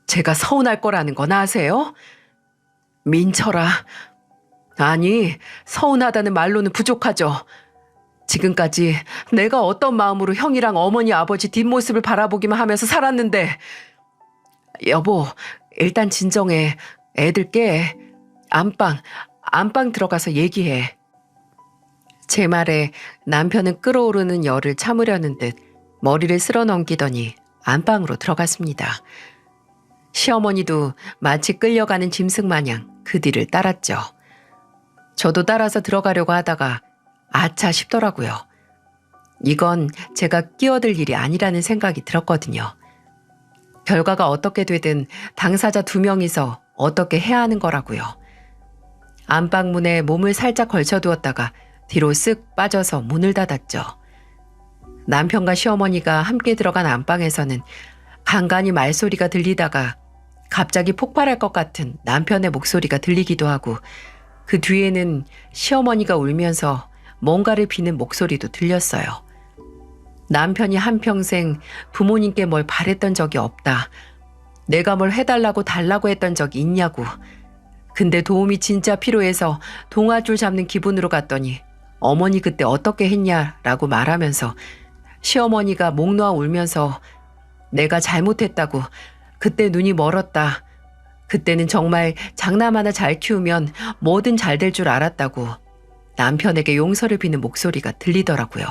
제가 서운할 거라는 건 아세요? 민철아, 아니 서운하다는 말로는 부족하죠. 지금까지 내가 어떤 마음으로 형이랑 어머니 아버지 뒷모습을 바라보기만 하면서 살았는데. 여보, 일단 진정해. 애들 깨. 안방 들어가서 얘기해. 제 말에 남편은 끓어오르는 열을 참으려는 듯 머리를 쓸어 넘기더니 안방으로 들어갔습니다. 시어머니도 마치 끌려가는 짐승 마냥 그 뒤를 따랐죠. 저도 따라서 들어가려고 하다가 아차 싶더라고요. 이건 제가 끼어들 일이 아니라는 생각이 들었거든요. 결과가 어떻게 되든 당사자 2명이서 어떻게 해야 하는 거라고요. 안방문에 몸을 살짝 걸쳐두었다가 뒤로 쓱 빠져서 문을 닫았죠. 남편과 시어머니가 함께 들어간 안방에서는 간간히 말소리가 들리다가 갑자기 폭발할 것 같은 남편의 목소리가 들리기도 하고 그 뒤에는 시어머니가 울면서 뭔가를 비는 목소리도 들렸어요. 남편이 한평생 부모님께 뭘 바랬던 적이 없다. 내가 뭘 해달라고 달라고 했던 적이 있냐고. 근데 도움이 진짜 필요해서 동아줄 잡는 기분으로 갔더니 어머니 그때 어떻게 했냐라고 말하면서 시어머니가 목 놓아 울면서 내가 잘못했다고, 그때 눈이 멀었다, 그때는 정말 장남 하나 잘 키우면 뭐든 잘 될 줄 알았다고 남편에게 용서를 비는 목소리가 들리더라고요.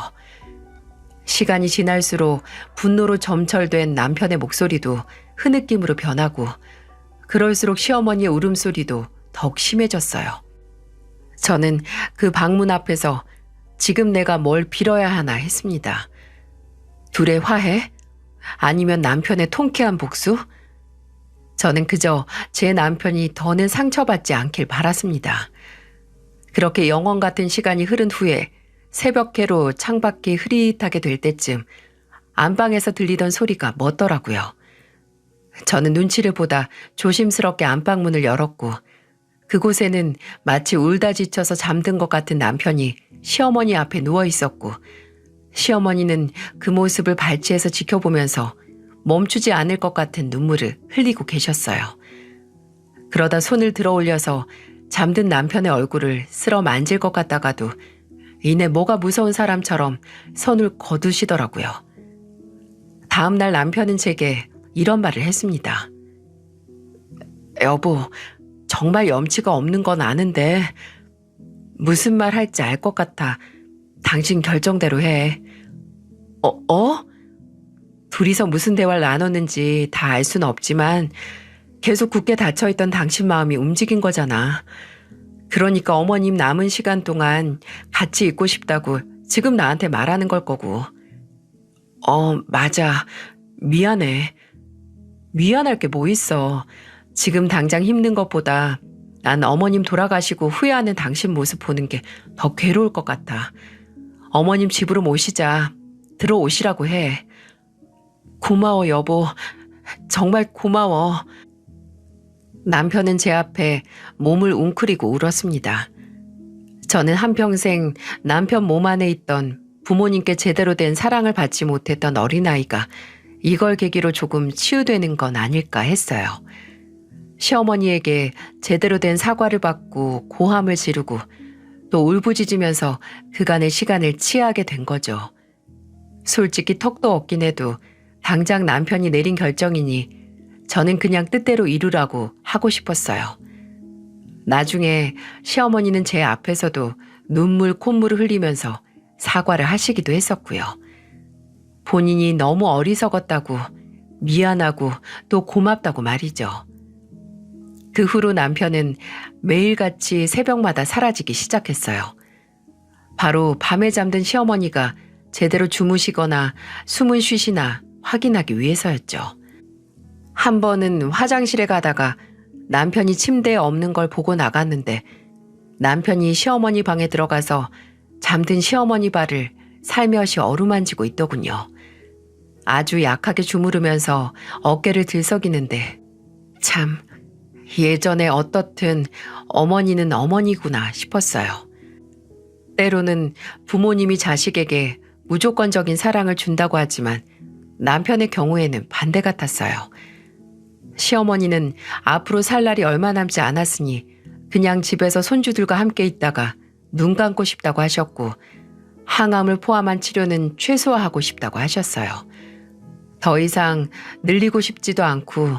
시간이 지날수록 분노로 점철된 남편의 목소리도 흐느낌으로 변하고 그럴수록 시어머니의 울음소리도 더욱 심해졌어요. 저는 그 방문 앞에서 지금 내가 뭘 빌어야 하나 했습니다. 둘의 화해? 아니면 남편의 통쾌한 복수? 저는 그저 제 남편이 더는 상처받지 않길 바랐습니다. 그렇게 영원 같은 시간이 흐른 후에 새벽해로 창밖이 흐릿하게 될 때쯤 안방에서 들리던 소리가 멎더라고요. 저는 눈치를 보다 조심스럽게 안방문을 열었고 그곳에는 마치 울다 지쳐서 잠든 것 같은 남편이 시어머니 앞에 누워 있었고 시어머니는 그 모습을 발치해서 지켜보면서 멈추지 않을 것 같은 눈물을 흘리고 계셨어요. 그러다 손을 들어 올려서 잠든 남편의 얼굴을 쓸어 만질 것 같다가도 이내 뭐가 무서운 사람처럼 손을 거두시더라고요. 다음 날 남편은 제게 이런 말을 했습니다. 여보, 정말 염치가 없는 건 아는데 무슨 말 할지 알 것 같아. 당신 결정대로 해. 둘이서 무슨 대화를 나눴는지 다 알 수는 없지만 계속 굳게 닫혀있던 당신 마음이 움직인 거잖아. 그러니까 어머님 남은 시간 동안 같이 있고 싶다고 지금 나한테 말하는 걸 거고. 맞아. 미안해. 미안할 게 뭐 있어. 지금 당장 힘든 것보다 난 어머님 돌아가시고 후회하는 당신 모습 보는 게 더 괴로울 것 같아. 어머님 집으로 모시자. 들어오시라고 해. 고마워, 여보. 정말 고마워. 남편은 제 앞에 몸을 웅크리고 울었습니다. 저는 한평생 남편 몸 안에 있던 부모님께 제대로 된 사랑을 받지 못했던 어린아이가 이걸 계기로 조금 치유되는 건 아닐까 했어요. 시어머니에게 제대로 된 사과를 받고 고함을 지르고 또 울부짖으면서 그간의 시간을 치하게 된 거죠. 솔직히 턱도 없긴 해도 당장 남편이 내린 결정이니 저는 그냥 뜻대로 이루라고 하고 싶었어요. 나중에 시어머니는 제 앞에서도 눈물 콧물을 흘리면서 사과를 하시기도 했었고요. 본인이 너무 어리석었다고 미안하고 또 고맙다고 말이죠. 그 후로 남편은 매일같이 새벽마다 사라지기 시작했어요. 바로 밤에 잠든 시어머니가 제대로 주무시거나 숨은 쉬시나 확인하기 위해서였죠. 한 번은 화장실에 가다가 남편이 침대에 없는 걸 보고 나갔는데 남편이 시어머니 방에 들어가서 잠든 시어머니 발을 살며시 어루만지고 있더군요. 아주 약하게 주무르면서 어깨를 들썩이는데 참 예전에 어떻든 어머니는 어머니구나 싶었어요. 때로는 부모님이 자식에게 무조건적인 사랑을 준다고 하지만 남편의 경우에는 반대 같았어요. 시어머니는 앞으로 살 날이 얼마 남지 않았으니 그냥 집에서 손주들과 함께 있다가 눈 감고 싶다고 하셨고 항암을 포함한 치료는 최소화하고 싶다고 하셨어요. 더 이상 늘리고 싶지도 않고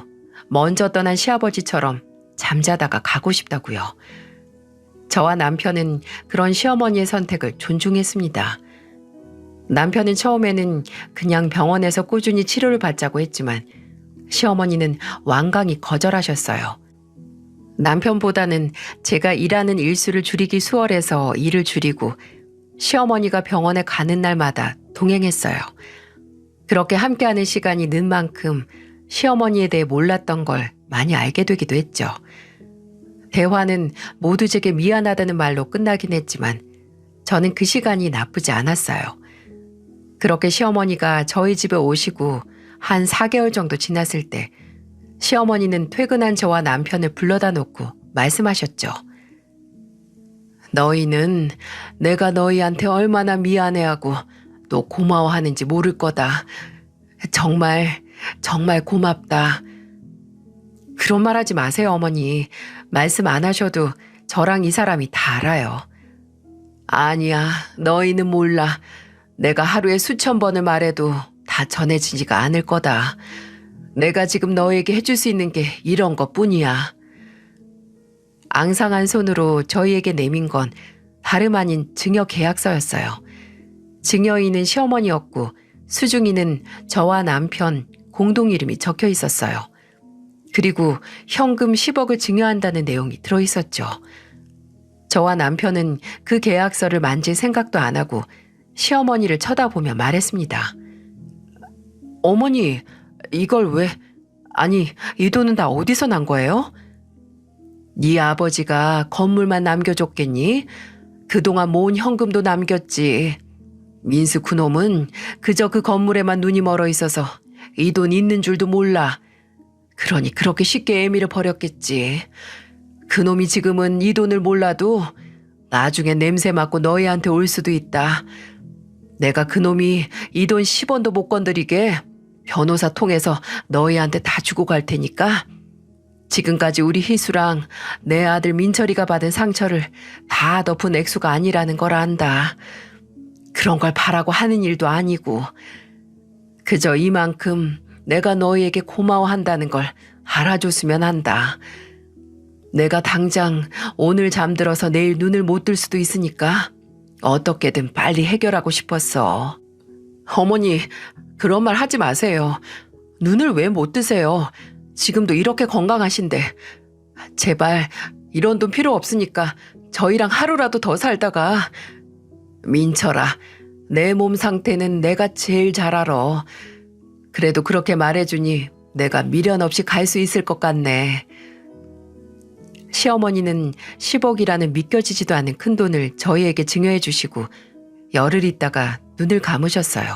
먼저 떠난 시아버지처럼 잠자다가 가고 싶다고요. 저와 남편은 그런 시어머니의 선택을 존중했습니다. 남편은 처음에는 그냥 병원에서 꾸준히 치료를 받자고 했지만 시어머니는 완강히 거절하셨어요. 남편보다는 제가 일하는 일수를 줄이기 수월해서 일을 줄이고 시어머니가 병원에 가는 날마다 동행했어요. 그렇게 함께하는 시간이 는 만큼 시어머니에 대해 몰랐던 걸 많이 알게 되기도 했죠. 대화는 모두 제게 미안하다는 말로 끝나긴 했지만 저는 그 시간이 나쁘지 않았어요. 그렇게 시어머니가 저희 집에 오시고 한 4개월 정도 지났을 때 시어머니는 퇴근한 저와 남편을 불러다 놓고 말씀하셨죠. 너희는 내가 너희한테 얼마나 미안해하고 또 고마워하는지 모를 거다. 정말 고맙다. 그런 말 하지 마세요, 어머니. 말씀 안 하셔도 저랑 이 사람이 다 알아요. 아니야, 너희는 몰라. 내가 하루에 수천 번을 말해도 다 전해지지가 않을 거다. 내가 지금 너에게 해줄 수 있는 게 이런 것뿐이야. 앙상한 손으로 저희에게 내민 건 다름 아닌 증여 계약서였어요. 증여인은 시어머니였고 수중인은 저와 남편 공동 이름이 적혀 있었어요. 그리고 현금 10억을 증여한다는 내용이 들어있었죠. 저와 남편은 그 계약서를 만질 생각도 안 하고 시어머니를 쳐다보며 말했습니다. 어머니, 이걸 왜... 아니, 이 돈은 다 어디서 난 거예요? 네 아버지가 건물만 남겨줬겠니? 그동안 모은 현금도 남겼지. 민수 그놈은 그저 그 건물에만 눈이 멀어 있어서 이 돈 있는 줄도 몰라. 그러니 그렇게 쉽게 애미를 버렸겠지. 그놈이 지금은 이 돈을 몰라도 나중에 냄새 맡고 너희한테 올 수도 있다. 내가 그놈이 이 돈 10원도 못 건드리게 변호사 통해서 너희한테 다 주고 갈 테니까 지금까지 우리 희수랑 내 아들 민철이가 받은 상처를 다 덮은 액수가 아니라는 걸 안다. 그런 걸 바라고 하는 일도 아니고 그저 이만큼 내가 너희에게 고마워한다는 걸 알아줬으면 한다. 내가 당장 오늘 잠들어서 내일 눈을 못 뜰 수도 있으니까 어떻게든 빨리 해결하고 싶었어. 어머니, 그런 말 하지 마세요. 눈을 왜 못 뜨세요? 지금도 이렇게 건강하신데. 제발 이런 돈 필요 없으니까 저희랑 하루라도 더 살다가. 민철아, 내 몸 상태는 내가 제일 잘 알아. 그래도 그렇게 말해주니 내가 미련 없이 갈 수 있을 것 같네. 시어머니는 10억이라는 믿겨지지도 않은 큰돈을 저희에게 증여해 주시고 열흘 있다가 눈을 감으셨어요.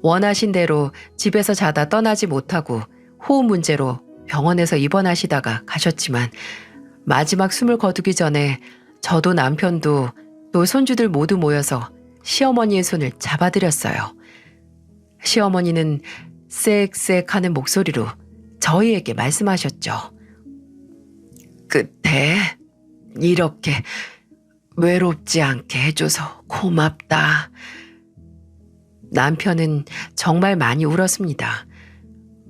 원하신 대로 집에서 자다 떠나지 못하고 호흡 문제로 병원에서 입원하시다가 가셨지만 마지막 숨을 거두기 전에 저도 남편도 또 손주들 모두 모여서 시어머니의 손을 잡아드렸어요. 시어머니는 쌕쌕 하는 목소리로 저희에게 말씀하셨죠. 끝에 이렇게 외롭지 않게 해줘서 고맙다. 남편은 정말 많이 울었습니다.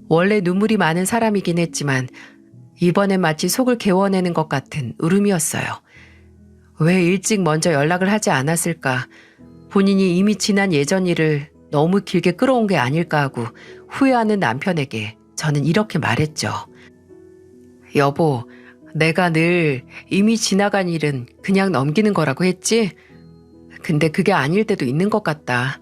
원래 눈물이 많은 사람이긴 했지만 이번엔 마치 속을 개워내는 것 같은 울음이었어요. 왜 일찍 먼저 연락을 하지 않았을까? 본인이 이미 지난 예전 일을 너무 길게 끌어온 게 아닐까 하고 후회하는 남편에게 저는 이렇게 말했죠. 여보, 내가 늘 이미 지나간 일은 그냥 넘기는 거라고 했지? 근데 그게 아닐 때도 있는 것 같다.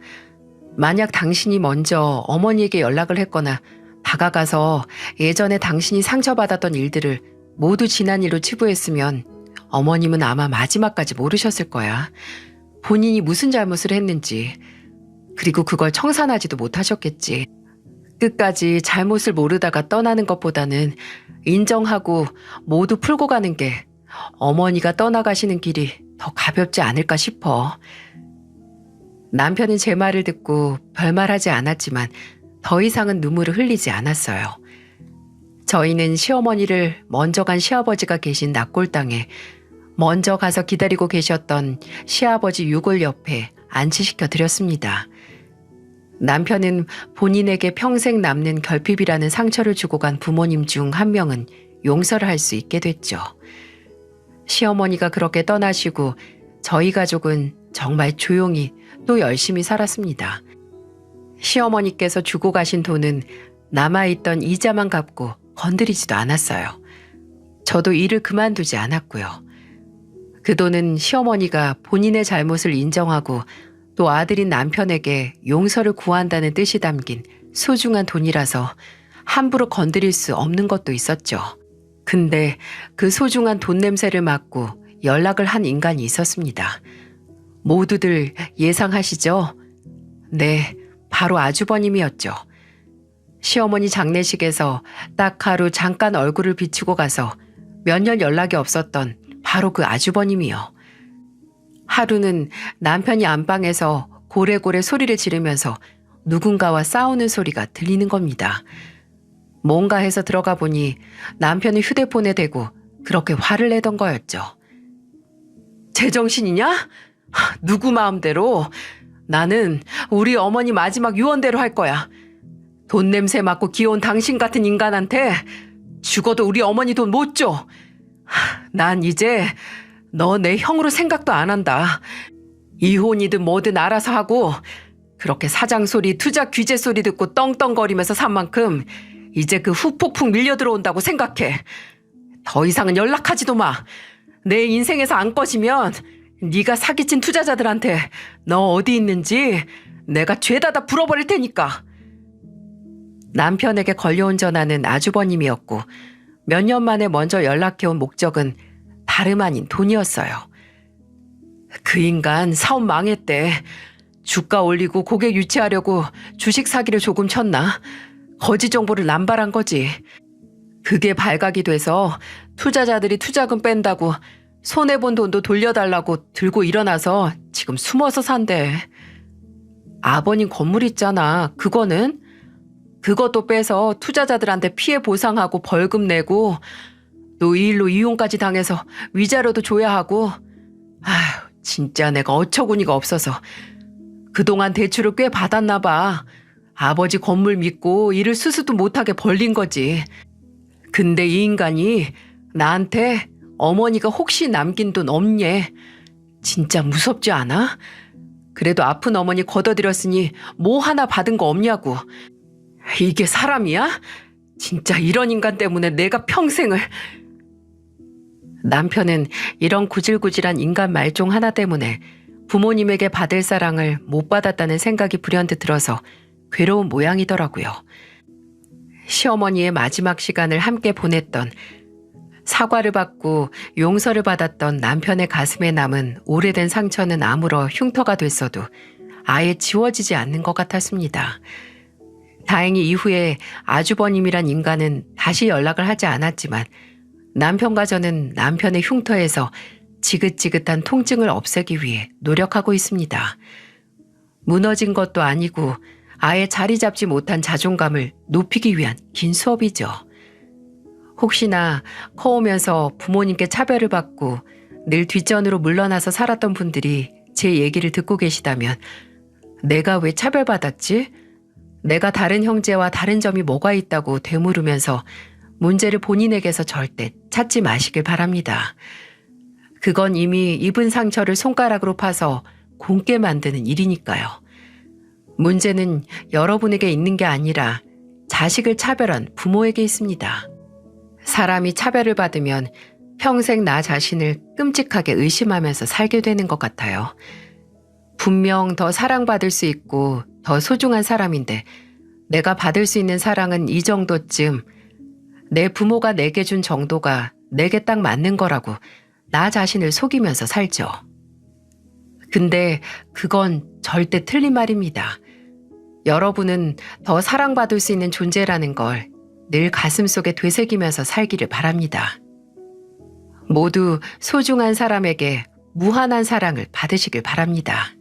만약 당신이 먼저 어머니에게 연락을 했거나 다가가서 예전에 당신이 상처받았던 일들을 모두 지난 일로 치부했으면 어머님은 아마 마지막까지 모르셨을 거야. 본인이 무슨 잘못을 했는지, 그리고 그걸 청산하지도 못하셨겠지. 끝까지 잘못을 모르다가 떠나는 것보다는 인정하고 모두 풀고 가는 게 어머니가 떠나가시는 길이 더 가볍지 않을까 싶어. 남편은 제 말을 듣고 별말하지 않았지만 더 이상은 눈물을 흘리지 않았어요. 저희는 시어머니를 먼저 간 시아버지가 계신 낙골당에 먼저 가서 기다리고 계셨던 시아버지 유골 옆에 안치시켜 드렸습니다. 남편은 본인에게 평생 남는 결핍이라는 상처를 주고 간 부모님 중 한 명은 용서를 할 수 있게 됐죠. 시어머니가 그렇게 떠나시고 저희 가족은 정말 조용히 또 열심히 살았습니다. 시어머니께서 주고 가신 돈은 남아있던 이자만 갚고 건드리지도 않았어요. 저도 일을 그만두지 않았고요. 그 돈은 시어머니가 본인의 잘못을 인정하고 또 아들인 남편에게 용서를 구한다는 뜻이 담긴 소중한 돈이라서 함부로 건드릴 수 없는 것도 있었죠. 근데 그 소중한 돈 냄새를 맡고 연락을 한 인간이 있었습니다. 모두들 예상하시죠? 네, 바로 아주버님이었죠. 시어머니 장례식에서 딱 하루 잠깐 얼굴을 비추고 가서 몇 년 연락이 없었던 바로 그 아주버님이요. 하루는 남편이 안방에서 고래고래 소리를 지르면서 누군가와 싸우는 소리가 들리는 겁니다. 뭔가 해서 들어가 보니 남편이 휴대폰에 대고 그렇게 화를 내던 거였죠. 제정신이냐? 누구 마음대로? 나는 우리 어머니 마지막 유언대로 할 거야. 돈 냄새 맡고 귀여운 당신 같은 인간한테 죽어도 우리 어머니 돈 못 줘. 난 이제 너 내 형으로 생각도 안 한다. 이혼이든 뭐든 알아서 하고 그렇게 사장 소리, 투자 규제 소리 듣고 떵떵거리면서 산 만큼 이제 그 후폭풍 밀려 들어온다고 생각해. 더 이상은 연락하지도 마. 내 인생에서 안 꺼지면 네가 사기친 투자자들한테 너 어디 있는지 내가 죄다 다 불어버릴 테니까. 남편에게 걸려온 전화는 아주버님이었고 몇 년 만에 먼저 연락해온 목적은 다름 아닌 돈이었어요. 그 인간 사업 망했대. 주가 올리고 고객 유치하려고 주식 사기를 조금 쳤나? 거짓 정보를 남발한 거지. 그게 발각이 돼서 투자자들이 투자금 뺀다고 손해본 돈도 돌려달라고 들고 일어나서 지금 숨어서 산대. 아버님 건물 있잖아. 그것도 빼서 투자자들한테 피해 보상하고 벌금 내고 또 이 일로 이혼까지 당해서 위자료도 줘야 하고. 아휴, 진짜 내가 어처구니가 없어서 그동안 대출을 꽤 받았나 봐. 아버지 건물 믿고 일을 수수도 못하게 벌린 거지. 근데 이 인간이 나한테 어머니가 혹시 남긴 돈 없냐? 진짜 무섭지 않아? 그래도 아픈 어머니 걷어들였으니 뭐 하나 받은 거 없냐고. 이게 사람이야? 진짜 이런 인간 때문에 내가 평생을... 남편은 이런 구질구질한 인간 말종 하나 때문에 부모님에게 받을 사랑을 못 받았다는 생각이 불현듯 들어서 괴로운 모양이더라고요. 시어머니의 마지막 시간을 함께 보냈던, 사과를 받고 용서를 받았던 남편의 가슴에 남은 오래된 상처는 아물어 흉터가 됐어도 아예 지워지지 않는 것 같았습니다. 다행히 이후에 아주버님이란 인간은 다시 연락을 하지 않았지만 남편과 저는 남편의 흉터에서 지긋지긋한 통증을 없애기 위해 노력하고 있습니다. 무너진 것도 아니고 아예 자리 잡지 못한 자존감을 높이기 위한 긴 수업이죠. 혹시나 커오면서 부모님께 차별을 받고 늘 뒷전으로 물러나서 살았던 분들이 제 얘기를 듣고 계시다면 내가 왜 차별받았지? 내가 다른 형제와 다른 점이 뭐가 있다고 되물으면서 문제를 본인에게서 절대 찾지 마시길 바랍니다. 그건 이미 입은 상처를 손가락으로 파서 곪게 만드는 일이니까요. 문제는 여러분에게 있는 게 아니라 자식을 차별한 부모에게 있습니다. 사람이 차별을 받으면 평생 나 자신을 끔찍하게 의심하면서 살게 되는 것 같아요. 분명 더 사랑받을 수 있고 더 소중한 사람인데 내가 받을 수 있는 사랑은 이 정도쯤, 내 부모가 내게 준 정도가 내게 딱 맞는 거라고 나 자신을 속이면서 살죠. 근데 그건 절대 틀린 말입니다. 여러분은 더 사랑받을 수 있는 존재라는 걸 늘 가슴속에 되새기면서 살기를 바랍니다. 모두 소중한 사람에게 무한한 사랑을 받으시길 바랍니다.